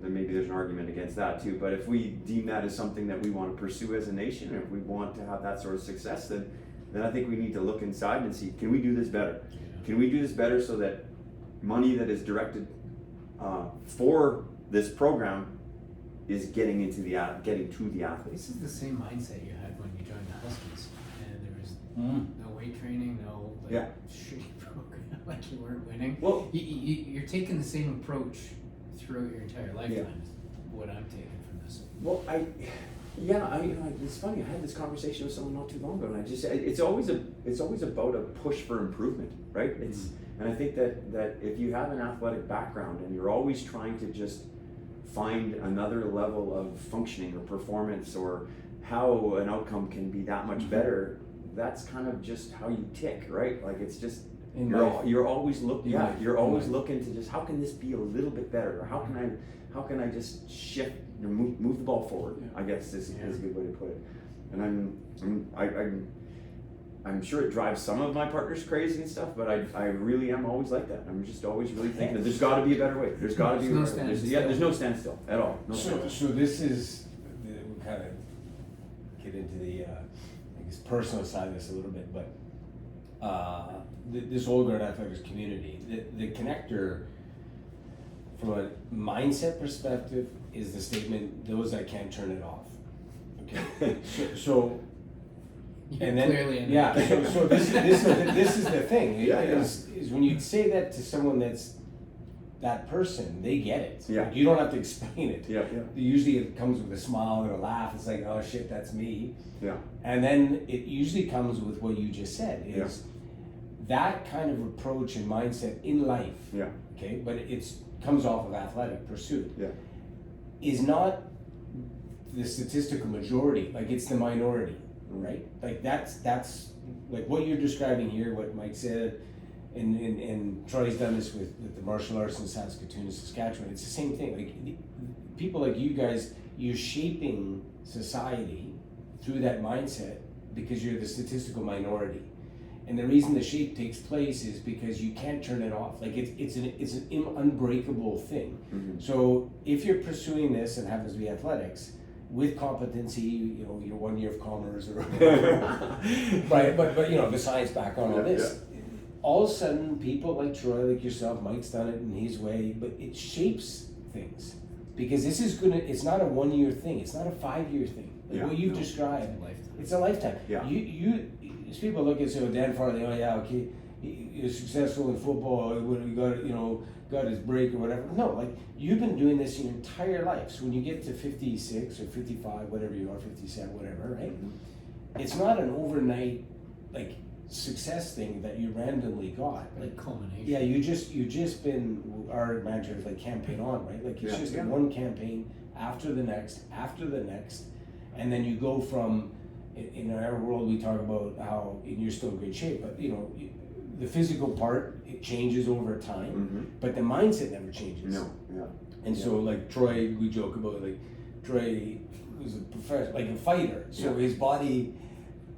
maybe there's an argument against that too. But if we deem that as something that we want to pursue as a nation, and if we want to have that sort of success, then I think we need to look inside and see, can we do this better? Can we do this better so that money that is directed for this program is getting to the athletes? This is the same mindset you had when you joined the Huskies, and there was no weight training, no shitty program, like you weren't winning. Well, you're taking the same approach throughout your entire lifetime. Is what I'm taking from this. Well, it's funny. I had this conversation with someone not too long ago, and I just said it's always about a push for improvement, right? And I think that if you have an athletic background and you're always trying to just find another level of functioning or performance or how an outcome can be that much better, that's kind of just how you tick, right? Like it's just you're always looking to just how can this be a little bit better, or how can I just shift, move the ball forward? I guess is a good way to put it. And I'm sure it drives some of my partners crazy and stuff, but I really am always like that. I'm just always really thinking that there's got to be a better way. There's got to be a better way. There's no standstill at all. No standstill. So this is, we kind of get into the personal side of this a little bit, but this Old Guard athletics community, the connector from a mindset perspective is the statement, those that can't turn it off. Okay. So and then so this is the thing is when you say that to someone that's that person, they get it. Like, you don't have to explain it. Usually it comes with a smile and a laugh. It's like, oh shit, that's me. And then it usually comes with what you just said is that kind of approach and mindset in life. Okay, but it's comes off of athletic pursuit. Is not the statistical majority. Like it's the minority. Right, like that's like what you're describing here. What Mike said, and Troy's done this with the martial arts in Saskatoon and Saskatchewan. It's the same thing. Like people like you guys, you're shaping society through that mindset because you're the statistical minority, And the reason the shape takes place is because you can't turn it off. Like it's an unbreakable thing. Mm-hmm. So if you're pursuing this, and happens to be athletics, with competency, you know, your 1 year of commerce or right, but you know, the science back on all this. All of a sudden, people like Troy, like yourself, Mike's done it in his way, but it shapes things. Because this is it's not a 1 year thing, it's not a 5 year thing. Like what you've described, it's a lifetime. Yeah. These people look and say, oh, Dan Farthing, oh yeah, okay, he's successful in football, he got, you know, got his break or whatever. No, like, you've been doing this your entire life. So when you get to 56 or 55, whatever you are, 57, whatever, right? Mm-hmm. It's not an overnight, like, success thing that you randomly got. Like culmination. Yeah, you just been, our mantra is like campaign on, right? Like it's just one campaign after the next, and then you go from, in our world we talk about how you're still in great shape, but you know, the physical part, it changes over time, but the mindset never changes. No, yeah. And so like Troy, we joke about like, Troy was a professional, like a fighter, so his body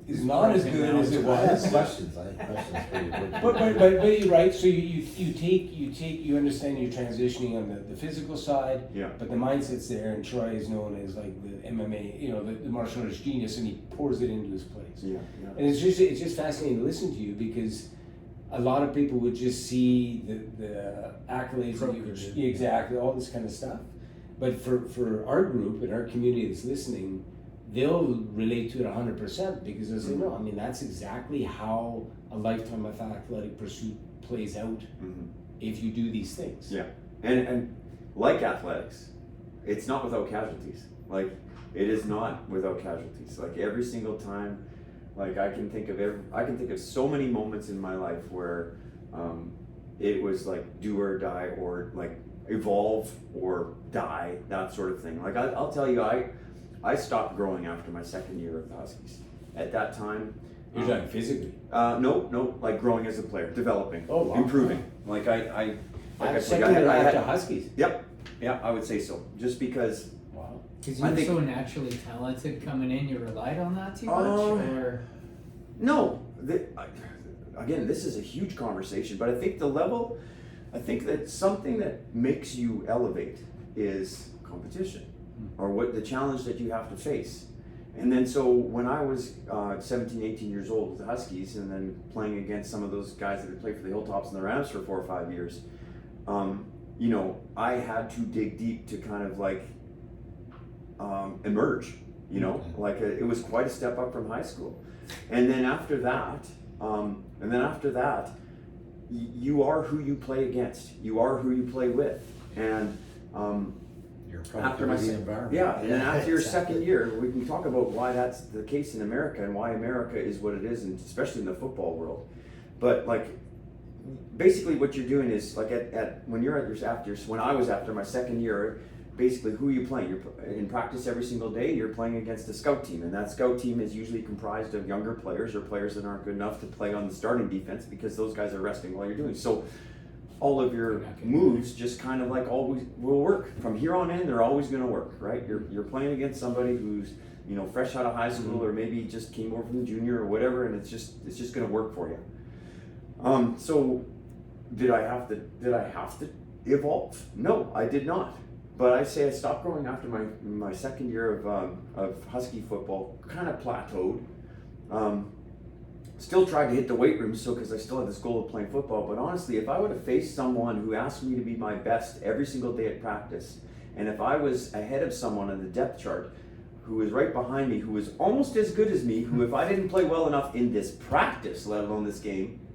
is not as good as it I have was. questions. I have questions for you. But you're right. So you understand you're transitioning on the physical side. Yeah. But the mindset's there, and Troy is known as like the MMA, you know, the martial arts genius, and he pours it into his plays. Yeah, yeah. And it's just fascinating to listen to you, because a lot of people would just see the accolades that you exactly, all this kind of stuff. But for our group and our community that's listening, they'll relate to it 100%, because they'll say, no, I mean, that's exactly how a lifetime of athletic pursuit plays out if you do these things. Yeah, and like athletics, it's not without casualties. Like, it is not without casualties. Like, every single time, like, I can think of so many moments in my life where it was like do or die, or like evolve or die, that sort of thing. Like, I'll tell you, I stopped growing after my second year of the Huskies. At that time, You're talking physically? No, like growing as a player, developing, improving. Like I second year after Huskies. Yep, yeah, I would say so. Just because. Wow. Because you were so naturally talented coming in, you relied on that too much, or? No, again, this is a huge conversation, but I think that something that makes you elevate is competition, or what the challenge that you have to face. And then so when I was 17, 18 years old with the Huskies, and then playing against some of those guys that had played for the Hilltops and the Rams for 4 or 5 years, you know, I had to dig deep to kind of like emerge, you know, like it was quite a step up from high school. And then after that, you are who you play against. You are who you play with. And after my environment. Yeah, and then after your second year, we can talk about why that's the case in America and why America is what it is, and especially in the football world. But like, basically, what you're doing is like when I was after my second year, basically who are you playing? You're in practice every single day. You're playing against a scout team, and that scout team is usually comprised of younger players or players that aren't good enough to play on the starting defense because those guys are resting while you're doing so. All of your moves just kind of like always will work from here on in. They're always going to work, right? You're playing against somebody who's, you know, fresh out of high school, or maybe just came over from the junior or whatever, and it's just going to work for you. So did I have to evolve? No, I did not. But I say I stopped growing after my second year of Husky football, kind of plateaued. Still tried to hit the weight room, because I still had this goal of playing football. But honestly, if I would have faced someone who asked me to be my best every single day at practice, and if I was ahead of someone on the depth chart who was right behind me, who was almost as good as me, who if I didn't play well enough in this practice, let alone this game,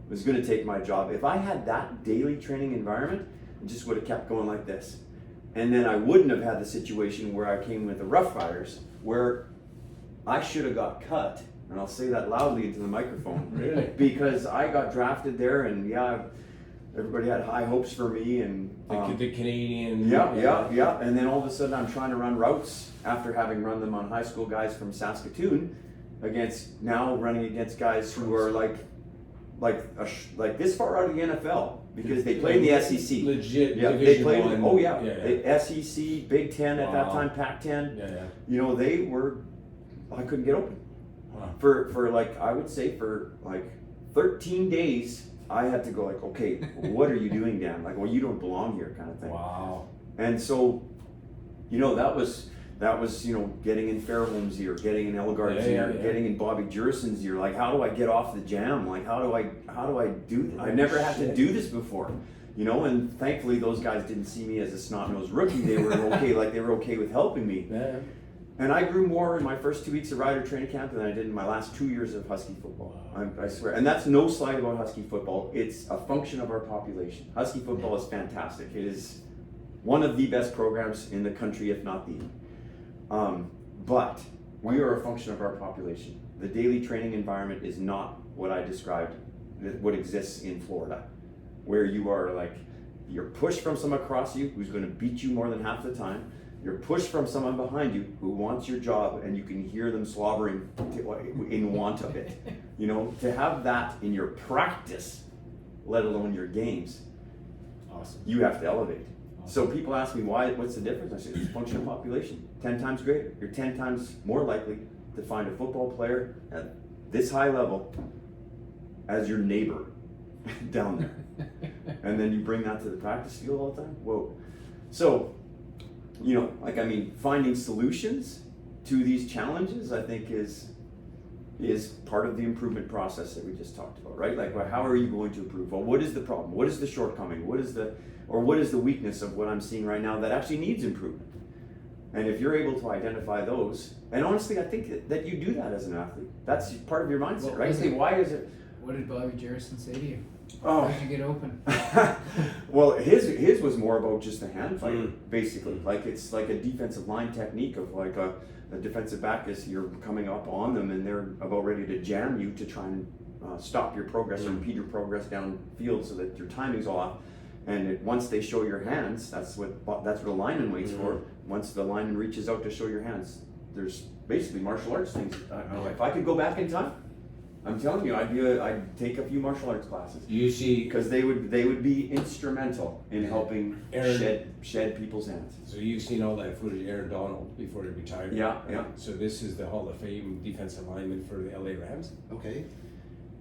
was going to take my job. If I had that daily training environment, I just would have kept going like this. And then I wouldn't have had the situation where I came with the Rough Riders, where I should have got cut. And I'll say that loudly into the microphone. Really? Because I got drafted there, and everybody had high hopes for me, and the Canadian. Yeah. And then all of a sudden, I'm trying to run routes after having run them on high school guys from Saskatoon, running against guys who are like this far out of the NFL, because they played in the SEC. Legit. Yeah, Division they played. One. The SEC, Big Ten at that time, Pac-10. Yeah. You know, I couldn't get open. Wow. For like, I would say for like 13 days, I had to go like, okay, what are you doing, Dan? Like, well, you don't belong here, kind of thing. Wow. And so, you know, that was, you know, getting in Fairholm's ear, getting in Elgard's ear, getting in Bobby Jurison's ear. Like, how do I get off the jam? Like, how do I do this? I've never had to do this before, you know. And thankfully, those guys didn't see me as a snot-nosed rookie. They were okay, like they were okay with helping me. Yeah. And I grew more in my first 2 weeks of rider training camp than I did in my last 2 years of Husky football. I swear. And that's no slight about Husky football. It's a function of our population. Husky football is fantastic. It is one of the best programs in the country, if not the. But we are a function of our population. The daily training environment is not what I described, what exists in Florida, where you are like, you're pushed from someone across you who's going to beat you more than half the time. You're pushed from someone behind you who wants your job, and you can hear them slobbering in want of it. You know, to have that in your practice, let alone your games, Awesome. you have to elevate. So people ask me, what's the difference? I say, it's a function of population. 10 times greater. You're 10 times more likely to find a football player at this high level as your neighbor down there. And then you bring that to the practice field all the time. Whoa. So, you know, like, I mean, finding solutions to these challenges, I think is part of the improvement process that we just talked about, right? Like, well, how are you going to improve? Well, what is the problem? What is the shortcoming? What is the weakness of what I'm seeing right now that actually needs improvement? And if you're able to identify those, and honestly, I think that you do that as an athlete. That's part of your mindset, right? Say, why is it? What did Bobby Jerison say to you? Oh. How'd you get open? Well, his was more about just a hand fight, basically. Like, it's like a defensive line technique of like a defensive back is you're coming up on them and they're about ready to jam you to try and stop your progress or impede your progress downfield so that your timing's off. And once they show your hands, that's what a lineman waits for. Once the lineman reaches out to show your hands, there's basically martial arts things. If I could go back in time, I'm telling you, I'd take a few martial arts classes. You see, Because they would be instrumental in helping shed people's hands. so you've seen all that footage of Aaron Donald before he retired. Yeah, right? yeah. So this is the Hall of Fame defensive lineman for the LA Rams. Okay.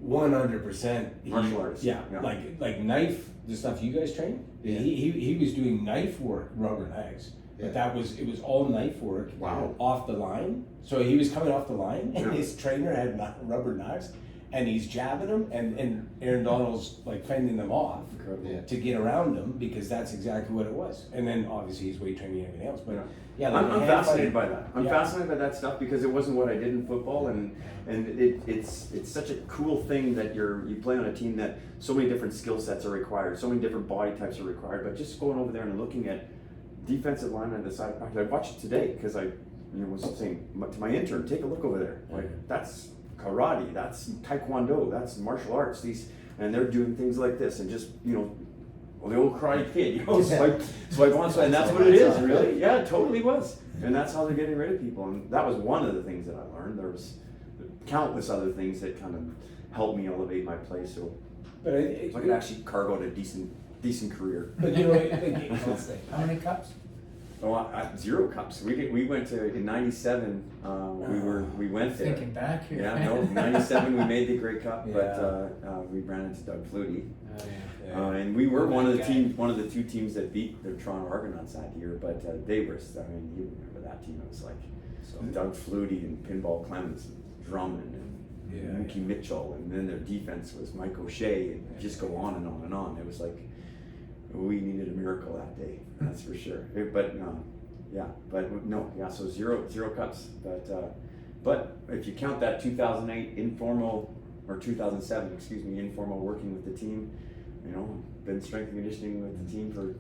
100%. Martial arts. Yeah, Yeah. like knife, the stuff you guys train. Yeah. He was doing knife work, rubber knives. Yeah. But it was all knife work. Wow. Off the line. So he was coming off the line, and Yeah. his trainer had rubber knives, and he's jabbing them, and Aaron Donald's like fending them off Incredible. Yeah. to get around them, because that's exactly what it was. And then obviously he's weight training and everything else. But Yeah. like I'm the hand fascinated fight- by that. I'm Yeah. fascinated by that stuff because it wasn't what I did in football, and it's such a cool thing that you play on a team that so many different skill sets are required, so many different body types are required. But just going over there and looking at defensive linemen at the side of practice, I watched it today because I was saying to my intern, take a look over there. Like, that's karate, that's taekwondo, that's martial arts. And they're doing things like this, and just the old Karate Kid, So I want, and that's what it is, really. Yeah, it totally was. And that's how they're getting rid of people. And that was one of the things that I learned. There was countless other things that kind of helped me elevate my play, so But I could actually carve out a decent career. But I'll say. How many cups? Oh, 0 cups. We went to in '97. We went there. Thinking back here. Yeah, no, '97 we made the Grey Cup, Yeah. but we ran into Doug Flutie. Oh, yeah. And we were Good one of the 2 teams that beat the Toronto Argonauts that year, but they were, I mean, you remember that team. It was like Doug Flutie and Pinball Clemens and Drummond and Mookie Mitchell, and then their defense was Mike O'Shea, and just go on and on and on. It was like, we needed a miracle that day, that's for sure. So 0 cups. But if you count that 2008 informal, or 2007, informal working with the team, been strength and conditioning with the team for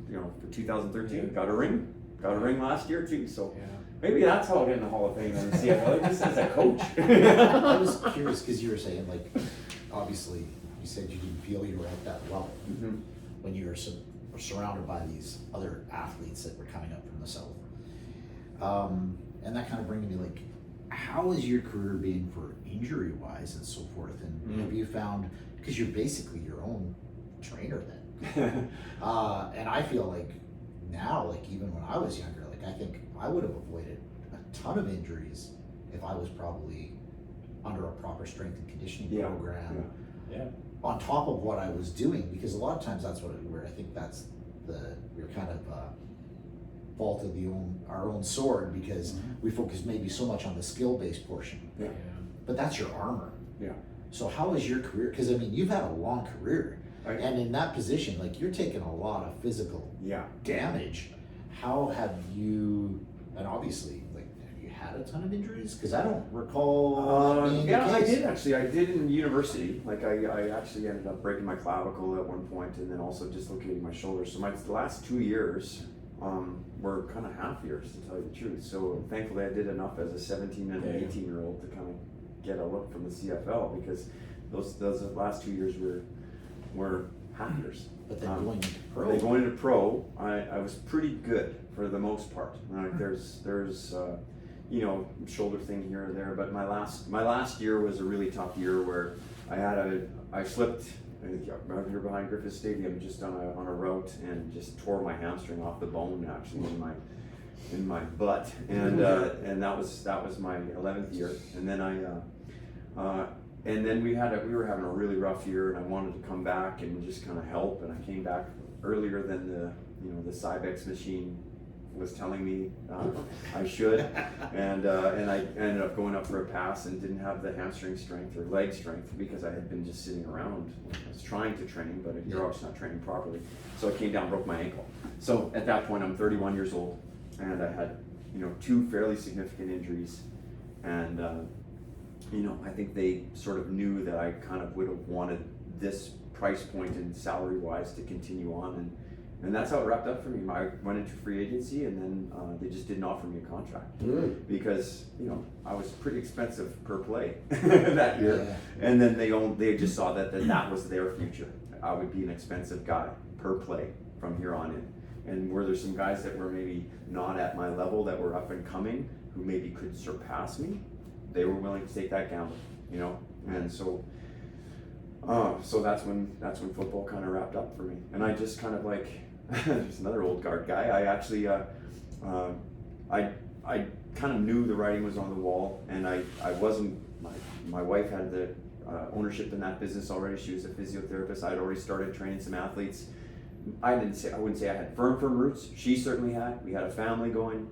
2013. Got a ring last year too. So Yeah. maybe that's how I get in the Hall of Fame in the CFL, just as a coach. I was curious because you were saying, like, obviously, you said you didn't feel you were at that level when you were surrounded by these other athletes that were coming up from the South. And that kind of brings me, like, how is your career being for injury-wise and so forth? And have you found, because you're basically your own trainer then, and I feel like now, like, even when I was younger, like, I think I would have avoided a ton of injuries if I was probably under a proper strength and conditioning program. Yeah. on top of what I was doing, because a lot of times that's where I think that's we're kind of fault of our own sword, because we focus maybe so much on the skill-based portion. Yeah. But that's your armor. Yeah. So how is your career? Because I mean, you've had a long career, and in that position, like, you're taking a lot of physical damage. How have you? And obviously, like, have you had a ton of injuries? Because I don't recall. I did actually. I did in university. Like, I actually ended up breaking my clavicle at one point, and then also dislocating my shoulder. So the last 2 years were kind of half years, to tell you the truth. So thankfully, I did enough as a 17 and an 18-year-old to kind of get a look from the CFL, because those last 2 years were half years. But then going into pro. Going into pro, I was pretty good for the most part. There's shoulder thing here or there, but my last year was a really tough year where I slipped. You're behind Griffith Stadium, just on a route, and just tore my hamstring off the bone, actually, in my butt, and that was my 11th year, and then we were having a really rough year, and I wanted to come back and just kind of help, and I came back earlier than the Cybex machine was telling me I should, and I ended up going up for a pass and didn't have the hamstring strength or leg strength, because I had been just sitting around. I was trying to train, but you're obviously not training properly. So I came down, broke my ankle. So at that point, I'm 31 years old, and I had 2 fairly significant injuries, and I think they sort of knew that I kind of would have wanted this price point and salary wise to continue on, and that's how it wrapped up for me. I went into free agency, and then they just didn't offer me a contract because I was pretty expensive per play that year, and then they just saw that was their future. I would be an expensive guy per play from here on in. And were there some guys that were maybe not at my level, that were up and coming, who maybe could surpass me? They were willing to take that gamble, and so that's when football kind of wrapped up for me. And I just kind of like, just another old guard guy. I actually, I kind of knew the writing was on the wall, and I wasn't. My wife had the ownership in that business already. She was a physiotherapist. I'd already started training some athletes. I wouldn't say I had firm roots. She certainly had. We had a family going.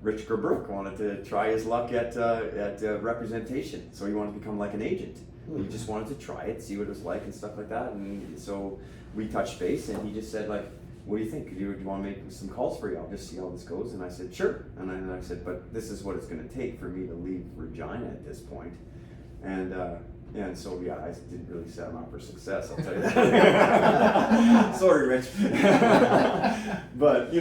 Rich Gerbrook wanted to try his luck at representation, so he wanted to become like an agent. He just wanted to try it, see what it was like and stuff like that. And so we touched base, and he just said, like, "What do you think? Do you want to make some calls for you? I'll just see how this goes." And I said, "Sure." And then I said, "But this is what it's going to take for me to leave Regina at this point." And so I didn't really set him up for success, I'll tell you that. Sorry, Rich. But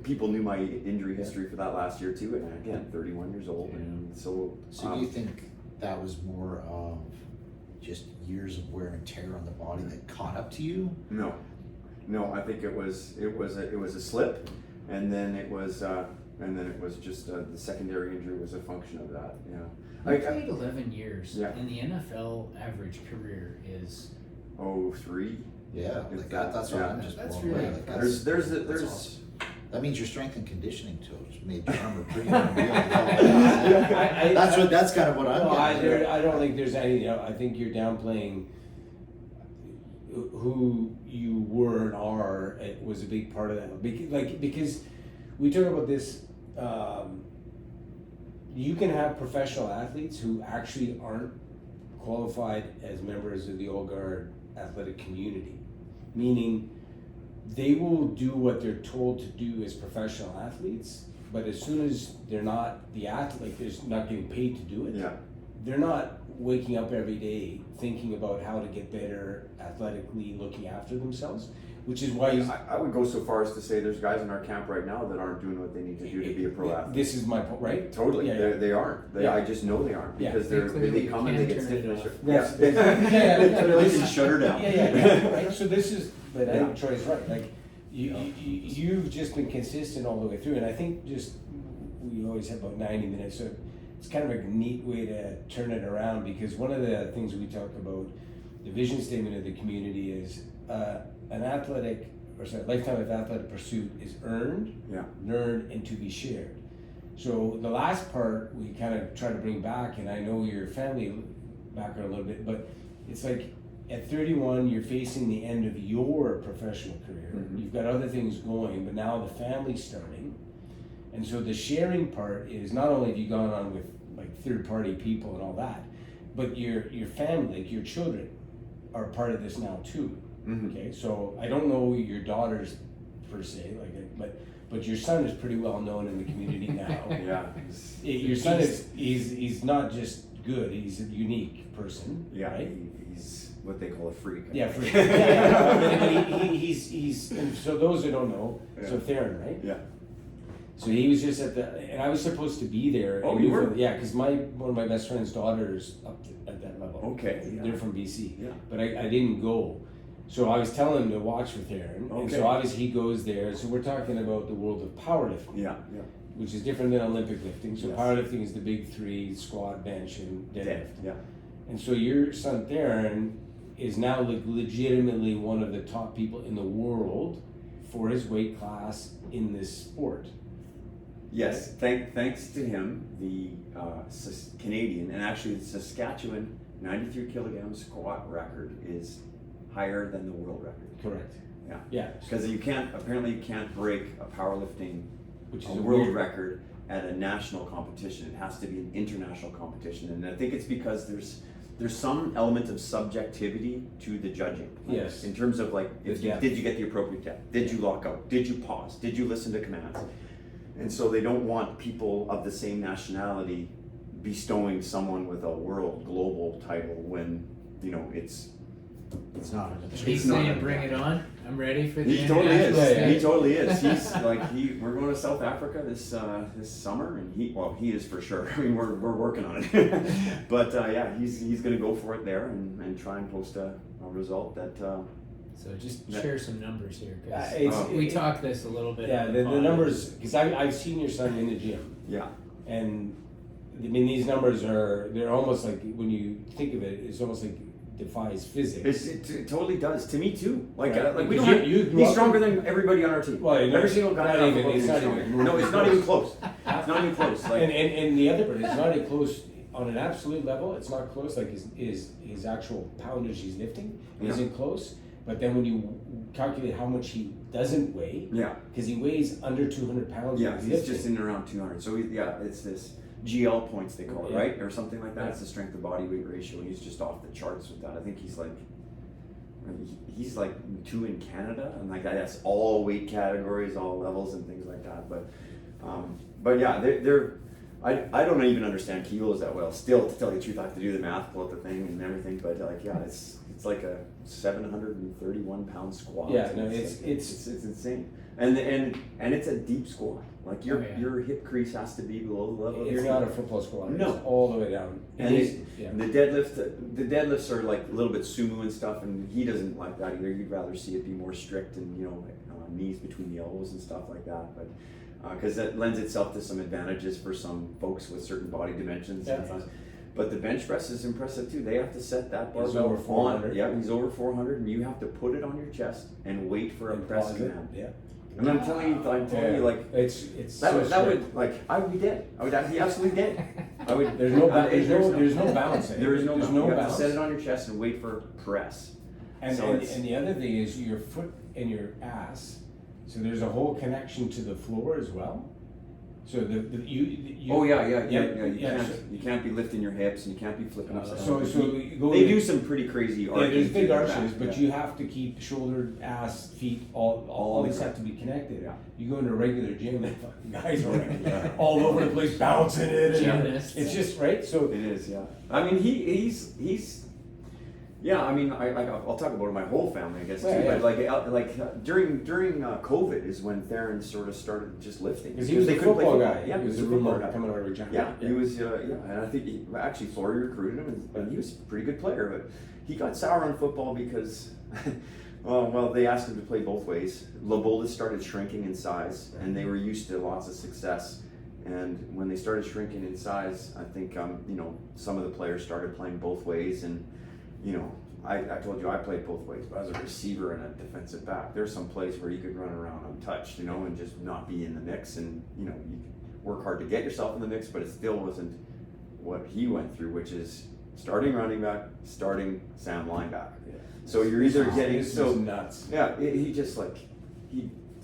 people knew my injury history for that last year too, and again, 31 years old, and so. So do you think that was more of just years of wear and tear on the body that caught up to you? No, I think it was a slip, and then it was just the secondary injury was a function of that. Yeah. I played 11 years, Yeah. and the NFL average career is 3. Yeah, like that's what I'm just That's blown really away. Like, impressive. There's awesome. That means your strength and conditioning coach made your armor pretty unreal. That's kind of what I'm getting. I don't think there's any. I think you're downplaying who you were and are. It was a big part of that. Because we talk about this. You can have professional athletes who actually aren't qualified as members of the All Guard athletic community, meaning they will do what they're told to do as professional athletes, but as soon as they're not the athlete, they're not getting paid to do it. Yeah. They're not waking up every day thinking about how to get better athletically, looking after themselves, which is why I would go so far as to say there's guys in our camp right now that aren't doing what they need to do to be a pro athlete. This is my point, right? Totally, Yeah. they aren't. I just know they aren't, because They they come and they get clearly stiff. can't turn it off. They can shut her down. Yeah. Right. So this is, but I think Yeah. Troy's right. Like you've just been consistent all the way through, and I think just we always have about 90 minutes, so it's kind of a neat way to turn it around, because one of the things we talk about, the vision statement of the community is lifetime of athletic pursuit is earned, learned, and to be shared. So the last part we kind of try to bring back, and I know your family background a little bit, but it's like at 31, you're facing the end of your professional career. You've got other things going, but now the family's starting. And so the sharing part is not only have you gone on with like third-party people and all that, but your family, like your children, are part of this now too. Okay, so I don't know your daughters per se, but your son is pretty well known in the community now. Yeah. Your son he's not just good; he's a unique person. Yeah. Right? He's what they call a freak. Yeah, freak. But he's and so those who don't know, so Theron, right? Yeah. So he was just and I was supposed to be there. Oh, you were? Yeah, because one of my best friend's daughters at that level. Okay. Yeah. They're from BC. Yeah. But I didn't go. So I was telling him to watch with Aaron. Okay. And so obviously he goes there. So we're talking about the world of powerlifting. Yeah. Yeah. Which is different than Olympic lifting. So Yes. powerlifting is the big three: squat, bench, and deadlift. Yeah. And so your son Theron is now legitimately one of the top people in the world for his weight class in this sport. Yes, thanks to him, the Canadian and actually the Saskatchewan 93 kilogram squat record is higher than the world record. Correct. Yeah. Yeah. Because you can't break a powerlifting Which is a a world weird record at a national competition. It has to be an international competition, and I think it's because there's some element of subjectivity to the judging. Yes. In terms of like, did you get the appropriate depth? Did you lock out? Did you pause? Did you listen to commands? And so they don't want people of the same nationality bestowing someone with a global title when, it's not. He's saying, "Bring it on! I'm ready for the He totally is. international He totally is. He's like we're going to South Africa this summer, and he is for sure. I mean, we're working on it. But yeah, he's going to go for it there and try and post a result that. So just share some numbers here, because It's- we talked this a little bit. Yeah, on the pod. numbers, because I've seen your son in the gym, Yeah. and I mean these numbers they're almost like, when you think of it, it's almost like defies physics. It totally does to me too. Like Right. like we Because don't. you grew He's up- stronger than everybody on our team. Well, every single guy. not on our even- football it's team not is even stronger. No, it's not even close. It's not even close. Like And the other part, it's not even close on an absolute level. It's not close. Like his actual poundage he's lifting isn't close. But then when you calculate how much he doesn't weigh, yeah. because he weighs under 200 pounds. Yeah, when he's lifting. just in around 200. So it's this GL points they call it, Yeah. right, or something like that. Yeah. It's the strength to body weight ratio. He's just off the charts with that. I think he's like 2 in Canada, and like that's all weight categories, all levels, and things like that. But yeah, they're. I don't even understand kilos that well. Still, to tell you the truth, I have to do the math, pull up the thing and everything. But like, yeah, it's like a 731 pound squat. Yeah, no, it's it's insane, and it's a deep squat. Like your Oh, yeah. your hip crease has to be below the level. of It's your not a feet. football squat. No. It's all the way down. And yeah. the deadlifts are like a little bit sumo and stuff, and he doesn't like that either. He'd rather see it be more strict and knees between the elbows and stuff like that. But because that lends itself to some advantages for some folks with certain body dimensions. Yeah. But the bench press is impressive too. They have to set that He's barbell over 400. on. Yeah, he's over 400, and you have to put it on your chest and wait for a And press pause it. command. Yeah. And I'm telling you, like it's that so would strict. like I would be dead. I would be absolutely dead. I would. There's no there's balance. There is no There's balance. no You have balance. to set it on your chest and wait for press. And, So and, it's- and the other thing is your foot and your ass. So there's a whole connection to the floor as well. So you Oh yeah. yeah, You can't be lifting your hips and you can't be flipping upside so down. you go They to- do some pretty crazy Yeah, arches. there's big to the arches, back, but yeah. you have to keep shoulder, ass, feet, all these have to be connected. Yeah. You go into a regular gym and fucking guys are like all over the place bouncing it. And Gymnasts. it's just right. So It is, yeah. I mean, he's. Yeah, I mean, I'll talk about my whole family, I guess, Yeah, too. yeah. But during COVID is when Theron sort of started just lifting because he was a couldn't play football guy. Yeah, he was a football rumor guy. coming out of Regina. Yeah, he was. And I think actually Florida recruited him, and he was a pretty good player. But he got sour on football because, well, they asked him to play both ways. Lobola started shrinking in size, and they were used to lots of success. And when they started shrinking in size, I think some of the players started playing both ways, and I told you I played both ways, but as a receiver and a defensive back, there's some plays where you could run around untouched, and just not be in the mix, and work hard to get yourself in the mix, but it still wasn't what he went through, which is starting running back, starting Sam linebacker. Yeah. So you're either getting This so was nuts. yeah, he just like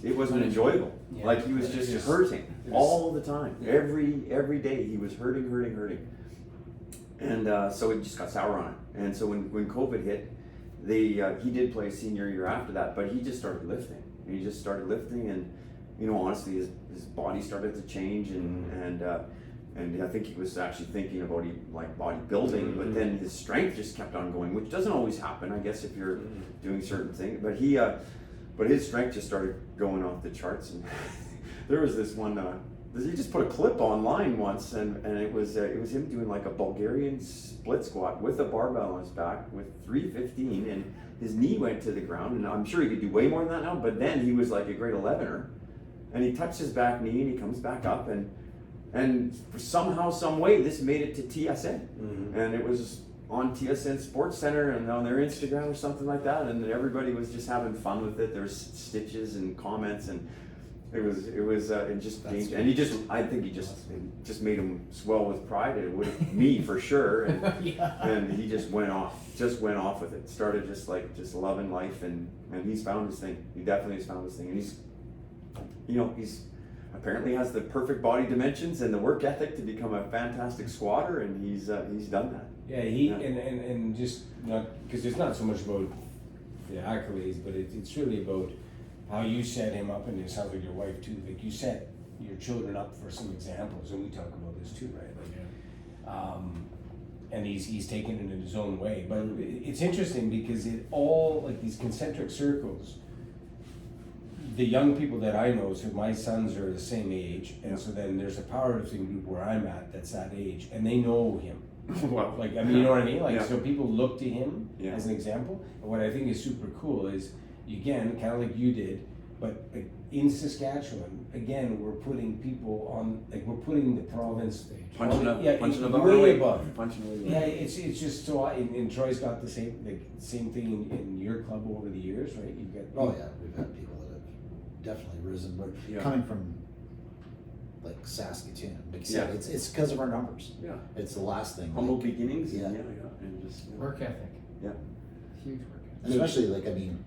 it wasn't enjoyable. Yeah. Like he was just hurting it was- all the time. Every day he was hurting. And so it just got sour on it. And so when COVID hit, he did play senior year after that, but he just started lifting. He just started lifting, and you know, honestly, his body started to change, and I think he was actually thinking about like bodybuilding, but then his strength just kept on going, which doesn't always happen, I guess, if you're doing certain things. But his strength just started going off the charts, and there was this one. He just put a clip online once, and it was him doing like a Bulgarian split squat with a barbell on his back with 315, and his knee went to the ground, and I'm sure he could do way more than that now, but then he was like a grade 11er, and he touched his back knee, and he comes back up, and somehow, some way, this made it to TSN, and it was on TSN Sports Center and on their Instagram or something like that, and everybody was just having fun with it. There was stitches and comments, and it just changed, and I think he just made him swell with pride. It would have me for sure, and and he just went off with it. Started just loving life, and he's found his thing. He definitely has found his thing, and he's apparently has the perfect body dimensions and the work ethic to become a fantastic squatter, and he's done that. Yeah, and just not because it's not so much about the accolades, but it's really about how you set him up, and it sounds like your wife too. Like you set your children up for some examples, and we talk about this too, right? Like, and he's taken it in his own way. But it's interesting because it all like these concentric circles. The young people that I know, so my sons are the same age, and so then there's a powerlifting group where I'm at that's that age, and they know him. Well, Like, I mean, you know what I mean? Like, Yeah. so people look to him Yeah. as an example. And what I think is super cool is, again, kind of like you did, but like in Saskatchewan, again, we're putting people on, like, we're putting the province punching above way our weight. above. Punching above. Yeah, it's just so. And Troy's got the same thing in your club over the years, right? You've got Oh yeah, we've had people that have definitely risen. We're Yeah. coming from like Saskatchewan. Like I said, Yeah. it's because of our numbers. Yeah. It's the last thing. Humble like, beginnings. Yeah. And just Work ethic. Yeah. Huge work ethic. And especially like, I mean,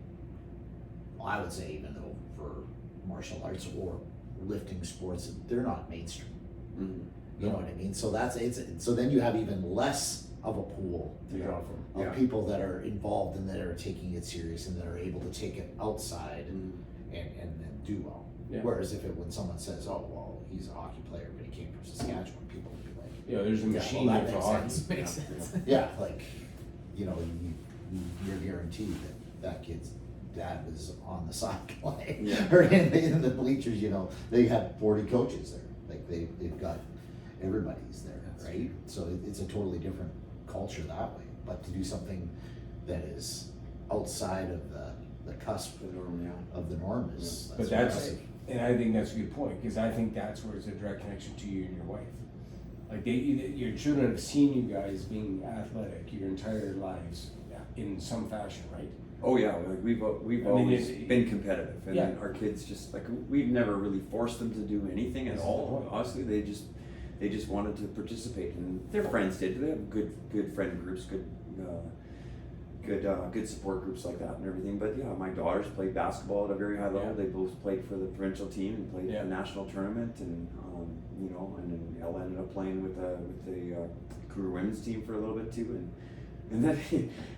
I would say even though for martial arts or lifting sports, they're not mainstream. Mm-hmm. You know what I mean? So so then you have even less of a pool to draw from. of Yeah. people that are involved and that are taking it serious and that are able to take it outside Mm-hmm. and do well. Yeah. Whereas when someone says, "Oh well, he's a hockey player, but he came from Saskatchewan," people would be like, Yeah, there's a well, machine that for makes hockey. sense. Makes sense. "Yeah, like, you know, you're guaranteed that kid's dad was on the sideline Yeah. or in the bleachers. You know, they have 40 coaches there. Like they've got everybody's there, That's right? So it's a totally different culture that way. But to do something that is outside of the cusp The norm, yeah. of the norm is But that's, impressive. and I think that's a good point, because I think that's where it's a direct connection to you and your wife. Like your children have seen you guys being athletic your entire lives in some fashion, right? Oh yeah, like we've mean, always it's- been competitive, and Yeah. our kids just like we've never really forced them to do anything at That's all. the point. Honestly, they just wanted to participate, and their friends did. They have good friend groups, good support groups like that and everything. But yeah, my daughters played basketball at a very high level. Yeah. They both played for the provincial team and played Yeah. the national tournament, and you know, and then Ella ended up playing with the career women's team for a little bit too, and then,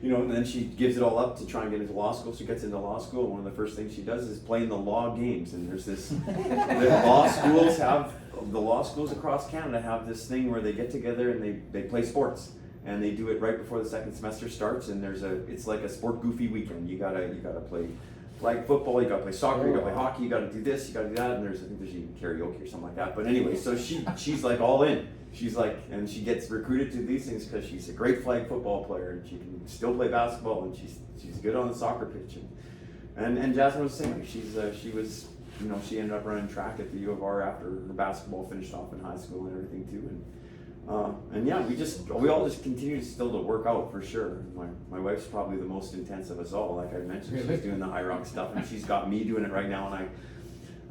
you know, and then she gives it all up to try and get into law school. She gets into law school, and one of the first things she does is play in the law games. And there's this, the law schools across Canada have this thing where they get together and they play sports. And they do it right before the second semester starts, and it's like a sport goofy weekend. You gotta play flag football, you gotta play soccer, you gotta play hockey, you gotta do this, you gotta do that, and I think there's even karaoke or something like that. But anyway, so she's like all in. She's like, and she gets recruited to these things because she's a great flag football player, and she can still play basketball, and she's good on the soccer pitch. And Jasmine was the same way. She was, you know, she ended up running track at the U of R after her basketball finished off in high school and everything too. And yeah, we all just continue still to work out for sure. My wife's probably the most intense of us all. Like I mentioned, Really? she's doing the high rock stuff, and she's got me doing it right now. And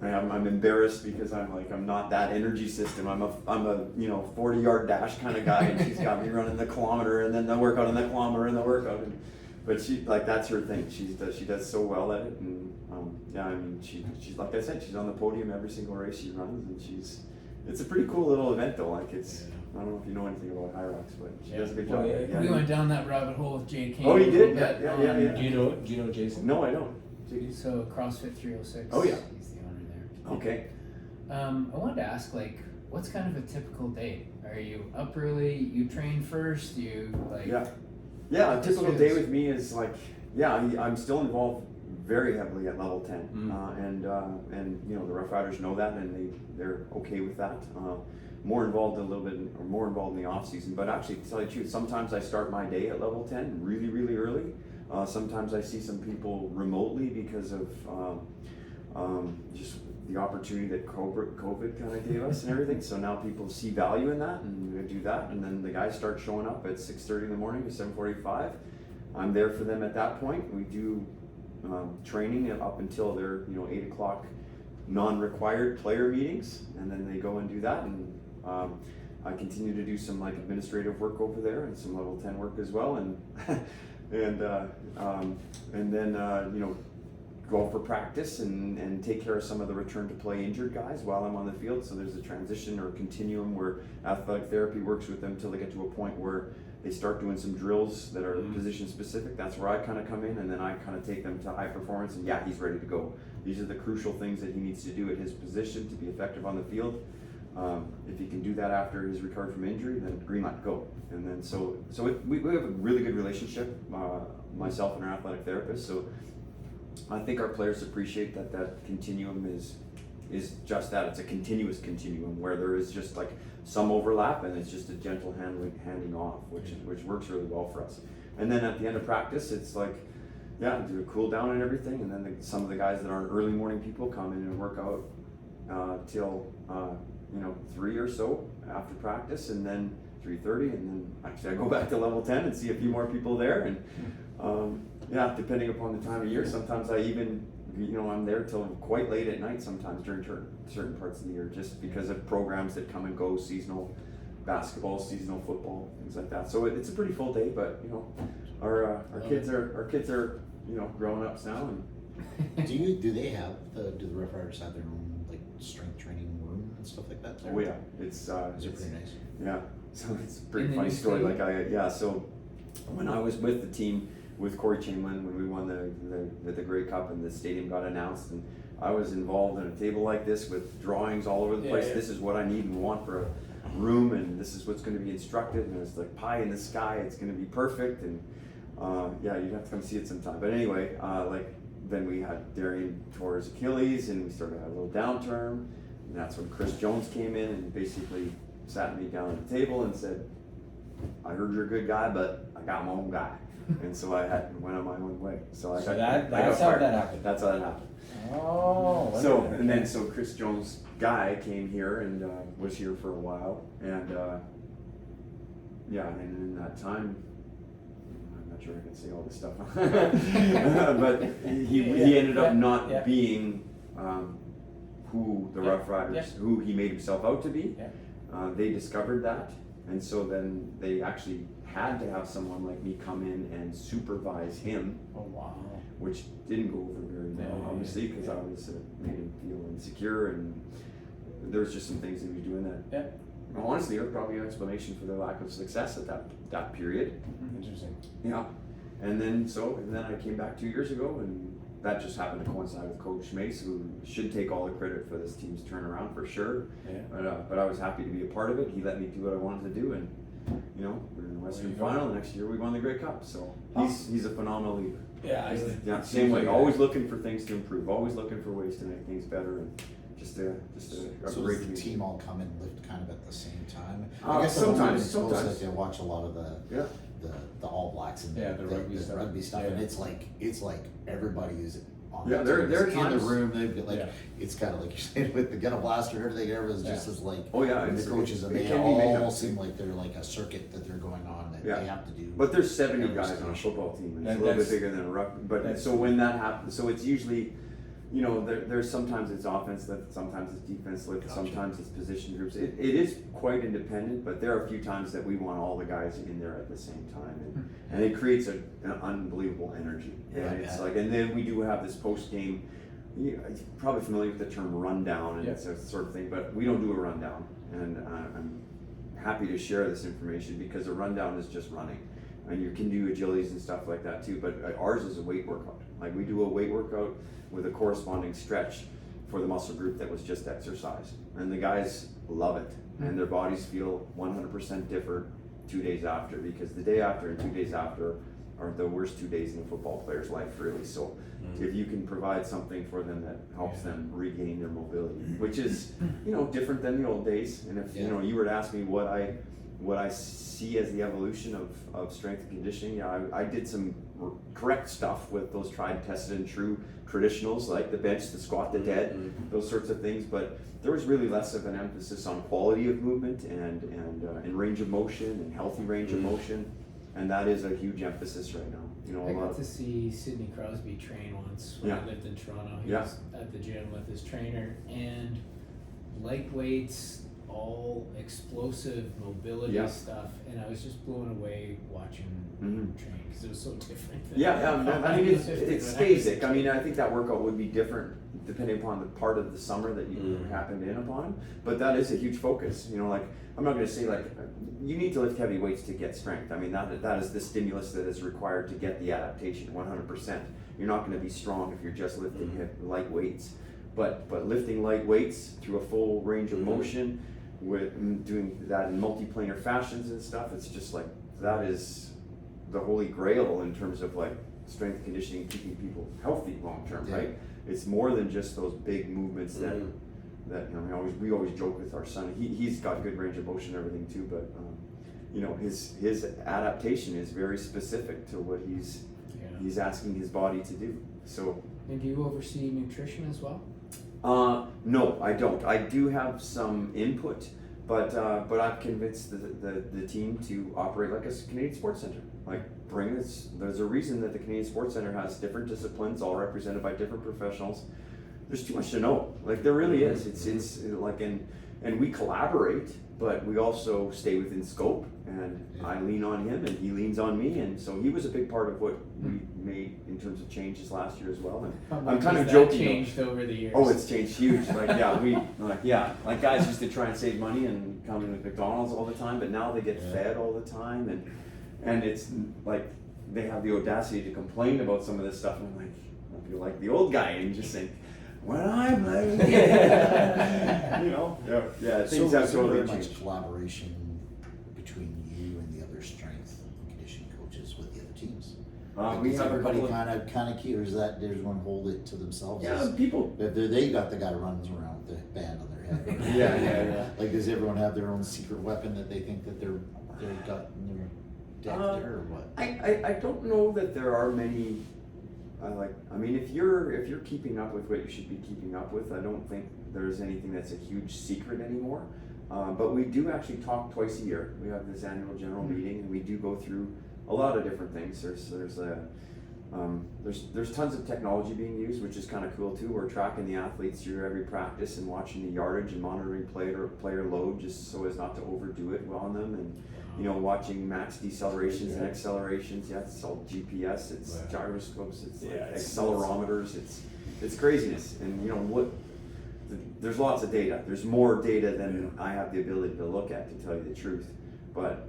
I'm embarrassed because I'm not that energy system. I'm a 40-yard dash kind of guy, and she's got me running the kilometer and then the workout and the kilometer and the workout. But she that's her thing. She does so well at it, and she's like I said, she's on the podium every single race she runs, and it's a pretty cool little event though. Like it's I don't know if you know anything about High Rocks, but she does a good job. We went down that rabbit hole with Jay King. Oh, you did? Yeah. Yeah. Do you know Jason? No, I don't. So CrossFit 306. Oh, yeah. He's the owner there. Okay. I wanted to ask, what's kind of a typical day? Are you up early? You train first? You Yeah, a typical day with me is I'm still involved very heavily at level 10, and the Rough Riders know that, and they're okay with that. More involved in the off season, but actually, to tell you the truth, sometimes I start my day at level 10 really, really early. Sometimes I see some people remotely because of just the opportunity that COVID kind of gave us and everything. So now people see value in that and they do that. And then the guys start showing up at 6:30 in the morning to 7:45. I'm there for them at that point. We do training up until their 8 o'clock non-required player meetings, and then they go and do that. And I continue to do some administrative work over there and some level 10 work as well. And and then go for practice and take care of some of the return to play injured guys while I'm on the field. So there's a transition or continuum where athletic therapy works with them till they get to a point where they start doing some drills that are position specific. That's where I kind of come in, and then I kind of take them to high performance, and he's ready to go. These are the crucial things that he needs to do at his position to be effective on the field. If he can do that after he's recovered from injury, then green light, go. And then we have a really good relationship, myself and our athletic therapist. So I think our players appreciate that continuum is just that. It's a continuous continuum where there is just some overlap, and it's just a gentle handing off, which works really well for us. And then at the end of practice, it's do a cool down and everything, and then some of the guys that aren't early morning people come in and work out till 3 or so after practice, and then 3:30, and then actually I go back to level 10 and see a few more people there, and depending upon the time of year, sometimes I even I'm there till quite late at night sometimes during certain parts of the year, just because of programs that come and go, seasonal basketball, seasonal football, things like that. So it's a pretty full day, but our kids are grown ups now. And do they have do the Rough Riders have their own strength training room and stuff like that there? Oh yeah, it's pretty nice. Yeah, so it's a pretty funny story. So when I was with the team with Corey Chamberlain, when we won the Grey Cup and the stadium got announced, and I was involved in a table like this with drawings all over the place. This is what I need and want for a room, and this is what's going to be instructed, and it's like pie in the sky. It's going to be perfect, and you'd have to come see it sometime. But anyway, then we had Darian tore his Achilles, and we started to have a little downturn, and that's when Chris Jones came in and basically sat me down at the table and said, "I heard you're a good guy, but I got my own guy." And so I went on my own way. That's how that happened. That's how that happened. Oh. So Chris Jones' guy came here and was here for a while, and and in that time, I'm not sure I can say all this stuff, but he ended up not being who the Rough Riders, who he made himself out to be. They discovered that, and so then they actually had to have someone like me come in and supervise him. Oh wow! Which didn't go over very well, obviously, because I was made him feel insecure, and there was just some things he was doing that. Honestly, are probably an explanation for their lack of success at that period. Interesting. Yeah, and then I came back 2 years ago, and that just happened to coincide with Coach Mace, who should take all the credit for this team's turnaround for sure. But I was happy to be a part of it. He let me do what I wanted to do, and we're in the Western Final. Next year we won the Grey Cup, so he's a phenomenal leader. Same way, always looking for things to improve, always looking for ways to make things better, and just a so great does the team. team all come and lift kind of at the same time? Sometimes. I watch a lot of the All Blacks and the rugby stuff, and it's like everybody is on they're in the room. They've got it's kind of like you're saying with the Get a Blaster and everything. Everyone's just as the coaches, and they all seem like they're like a circuit that they're going on that they have to do. But there's 70 guys on a football team, and it's a little bit bigger than a rugby. But so when that happens, so it's usually you know, there's sometimes it's offense lift, sometimes it's defense lift, sometimes it's position groups. It is quite independent, but there are a few times that we want all the guys in there at the same time, and it creates an unbelievable energy. Yeah, And it's yeah. like, and then we do have this post game. You're probably familiar with the term rundown and Yeah. it's a sort of thing, but we don't do a rundown, and I'm happy to share this information because a rundown is just running. And you can do agilities and stuff like that too, but ours is a weight workout. Like we do a weight workout with a corresponding stretch for the muscle group that was just exercised. And the guys love it, and their bodies feel 100% different 2 days after, because the day after and 2 days after are the worst 2 days in a football player's life, really. So if you can provide something for them that helps them regain their mobility, which is, you know, different than the old days. And if, you know, you were to ask me what I see as the evolution of strength and conditioning, yeah, I did some correct stuff with those tried, tested, and true traditionals like the bench, the squat, the dead, those sorts of things. But there was really less of an emphasis on quality of movement and range of motion and healthy range of motion, and that is a huge emphasis right now. You know, I got to see Sidney Crosby train once when I lived in Toronto. He was at the gym with his trainer, and lightweights, all explosive mobility stuff, and I was just blown away watching him train because it was so different. Than I mean, it's basic. I mean, I think that workout would be different depending upon the part of the summer that you happened in upon, but that is a huge focus. You know, like, I'm not going to say like you need to lift heavy weights to get strength. I mean, that is the stimulus that is required to get the adaptation 100%. You're not going to be strong if you're just lifting light weights, but lifting light weights through a full range of motion, with doing that in multiplanar fashions and stuff, it's just like, that is the holy grail in terms of like strength conditioning, keeping people healthy long term, right? It's more than just those big movements that you know, we always joke with our son. He's got good range of motion and everything too, but you know, his adaptation is very specific to what he's asking his body to do. So. And do you oversee nutrition as well? No, I don't. I do have some input, but I've convinced the team to operate like a Canadian Sports Center. Like, bring this. There's a reason that the Canadian Sports Center has different disciplines, all represented by different professionals. There's too much to know. Like, there really is. It's like, and we collaborate, but we also stay within scope. And I lean on him, and he leans on me, and so he was a big part of what we made in terms of changes last year as well. And I'm kind of joking. Changed over the years. Oh, it's changed huge. Like guys used to try and save money and come in with McDonald's all the time, but now they get fed all the time, and it's like they have the audacity to complain about some of this stuff. And I'm like, I feel like the old guy and just saying, when I'm like, you know, things have totally very much changed. collaboration between you and the other strength and conditioning coaches with the other teams. We have everybody kind of key, or is that there's one hold it to themselves? Yeah, people. If they got the guy who runs around with the band on their head. Yeah. Like, does everyone have their own secret weapon that they think that they've got in their deck there, or what? I don't know that there are many. I mean, if you're keeping up with what you should be keeping up with, I don't think there's anything that's a huge secret anymore. But we do actually talk twice a year. We have this annual general meeting, and we do go through a lot of different things. There's tons of technology being used, which is kind of cool too. We're tracking the athletes through every practice and watching the yardage and monitoring player load, just so as not to overdo it on them, and you know, watching max decelerations and accelerations. Yeah, it's all GPS. It's gyroscopes. It's like accelerometers. It's craziness. And you know there's lots of data. There's more data than I have the ability to look at, to tell you the truth. But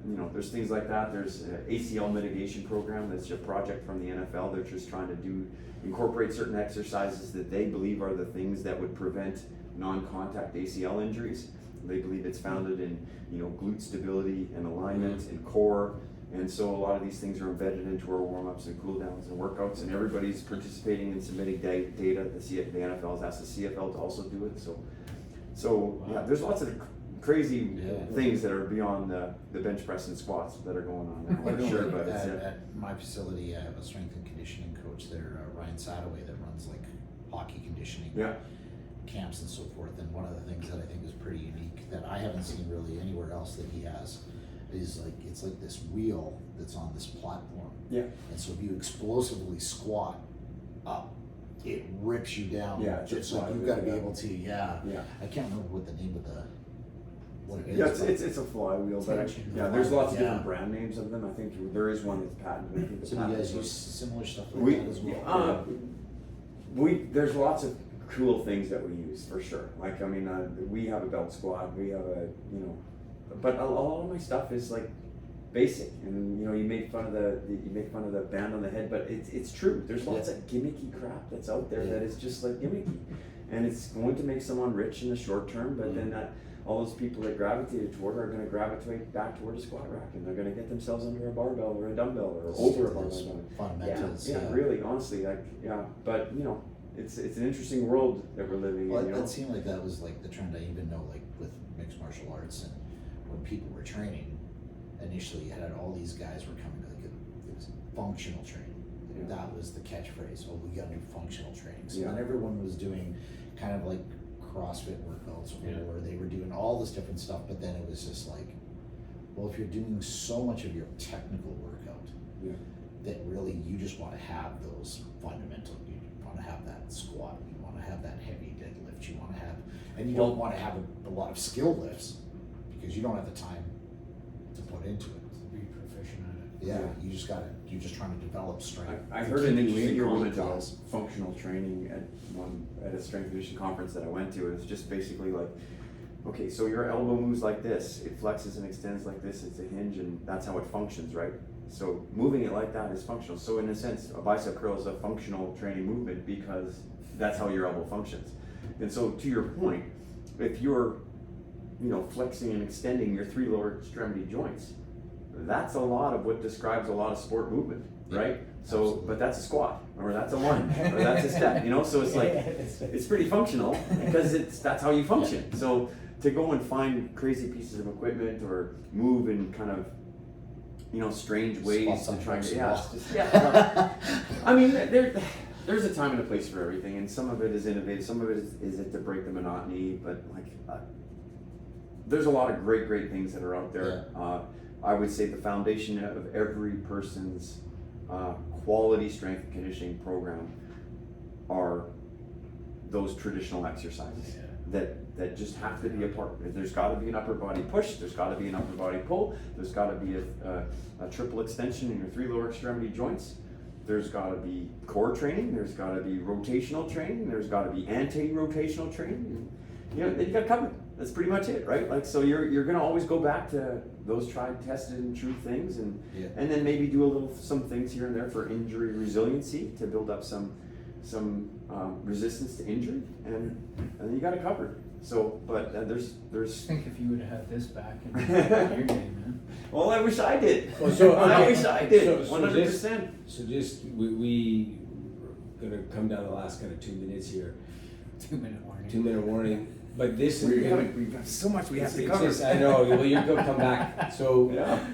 you know, there's things like that. There's an ACL mitigation program that's a project from the NFL. They're just trying to incorporate certain exercises that they believe are the things that would prevent non-contact ACL injuries. They believe it's founded in, you know, glute stability and alignment and core. And so a lot of these things are embedded into our warm-ups and cool-downs and workouts, and everybody's participating and submitting data. The NFL has asked the CFL to also do it. So yeah, there's lots of crazy things that are beyond the bench press and squats that are going on now. Well, Sure, but at my facility, I have a strength and conditioning coach there, Ryan Sadaway, that runs like hockey conditioning camps and so forth. And one of the things that I think is pretty unique that I haven't seen really anywhere else that he has is like, it's like this wheel that's on this platform. Yeah. And so if you explosively squat up, it rips you down. Yeah, it's just a like you've flywheel, got to be yeah. able to, Yeah. I can't remember what the name of what it is. Yeah, but- it's a flywheel, but Tension. yeah, there's lots of Yeah. different brand names of them. I think there is one that's patented. I think the So do you patent guys is- use similar stuff like We, that as well? there's lots of cool things that we use for sure. Like, I mean, we have a belt squad, we have but a lot of my stuff is like basic, and you make fun of the band on the head, but it's true. There's lots of gimmicky crap that's out there that is just like gimmicky, and it's going to make someone rich in the short term, but then all those people that gravitated toward are going to gravitate back toward a squat rack, and they're going to get themselves under a barbell or a dumbbell or over a barbell. Fundamentals. Yeah, really, honestly, but it's an interesting world that we're living Well, in. that seemed like that was like the trend. I even know, like with mixed martial arts, and when people were training, initially you had all these guys were coming to it was functional training. Yeah. That was the catchphrase. Oh, we got to do functional training. So Yeah. then everyone was doing kind of like CrossFit workouts, or they were doing all this different stuff. But then it was just like, well, if you're doing so much of your technical workout, that really you just want to have those fundamental. You want to have that squat. You want to have that heavy deadlift. You want to have, and you don't want to have a lot of skill lifts because you don't have the time to put into it. Be proficient at it. Yeah, you're just trying to develop strength. I to heard keep an you interesting in comment about class. functional training at a strength conditioning conference that I went to. It was just basically like, okay, so your elbow moves like this, it flexes and extends like this, it's a hinge, and that's how it functions, right? So moving it like that is functional. So in a sense, a bicep curl is a functional training movement because that's how your elbow functions. And so to your point, if you're flexing and extending your 3 lower extremity joints, that's a lot of what describes a lot of sport movement, right? So, absolutely. but that's a squat, or that's a lunge, or that's a step, so it's like, it's pretty functional because that's how you function. So to go and find crazy pieces of equipment or move in kind of, strange ways to try to, I mean, there's a time and a place for everything, and some of it is innovative, some of it is to break the monotony, but there's a lot of great things that are out there. I would say the foundation of every person's quality strength and conditioning program are those traditional exercises that just have to be a part. There's got to be an upper body push, there's got to be an upper body pull, there's got to be a triple extension in your 3 lower extremity joints, there's got to be core training, there's got to be rotational training, there's got to be anti-rotational training. You got covered. That's pretty much it, right? Like, so you're gonna always go back to those tried, tested, and true things, and then maybe do some things here and there for injury resiliency to build up some resistance to injury, and then you got it covered. So, but there's. I think if you would have had this back in your day, man. Well, I wish I did. Well, so, I okay. wish I did. So 100%. So just we gonna come down the last kind of 2 minutes here. 2-minute warning. 2-minute warning. But this We've got so much we have to cover. I know. Well, you're gonna come back. So, Yeah.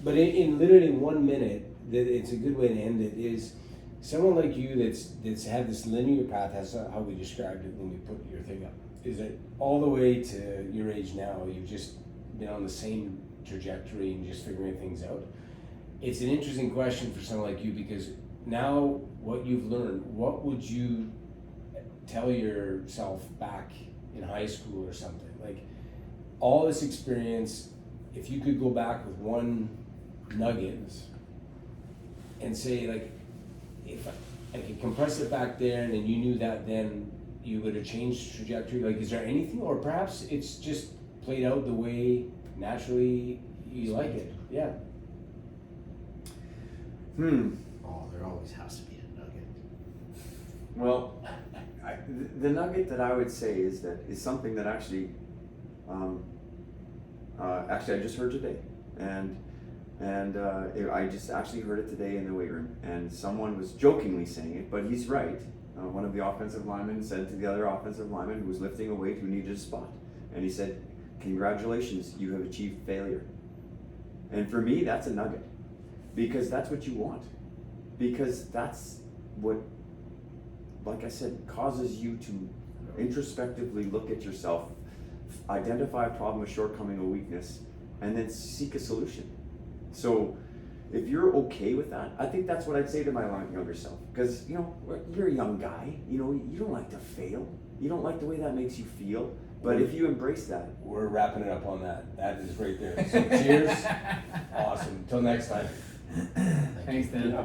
but in literally 1 minute, that it's a good way to end it. Is someone like you that's had this linear path? That's how we described it when we put your thing up. Is it all the way to your age now? You've just been on the same trajectory and just figuring things out. It's an interesting question for someone like you because now what you've learned, what would you tell yourself back in high school or something? Like all this experience, if you could go back with one nugget and say, like, if I could compress it back there and then you knew that then you would have changed trajectory, like is there anything, or perhaps it's just played out the way naturally you like it? Yeah. Oh, there always has to be a nugget. Well, the nugget that I would say is something that actually I just heard today, and I just actually heard it today in the weight room, and someone was jokingly saying it, but he's right. One of the offensive linemen said to the other offensive lineman who was lifting a weight who needed a spot, and he said, "Congratulations, you have achieved failure." And for me, that's a nugget, because that's what you want, because that's what, like I said, causes you to introspectively look at yourself, identify a problem, a shortcoming, a weakness, and then seek a solution. So if you're okay with that, I think that's what I'd say to my younger self. Because, you know, you're a young guy, you know, you don't like to fail. You don't like the way that makes you feel. But if you embrace that. We're wrapping it up on that. That is right there. So cheers. Awesome. Until next time. Thanks, Dan. Yeah.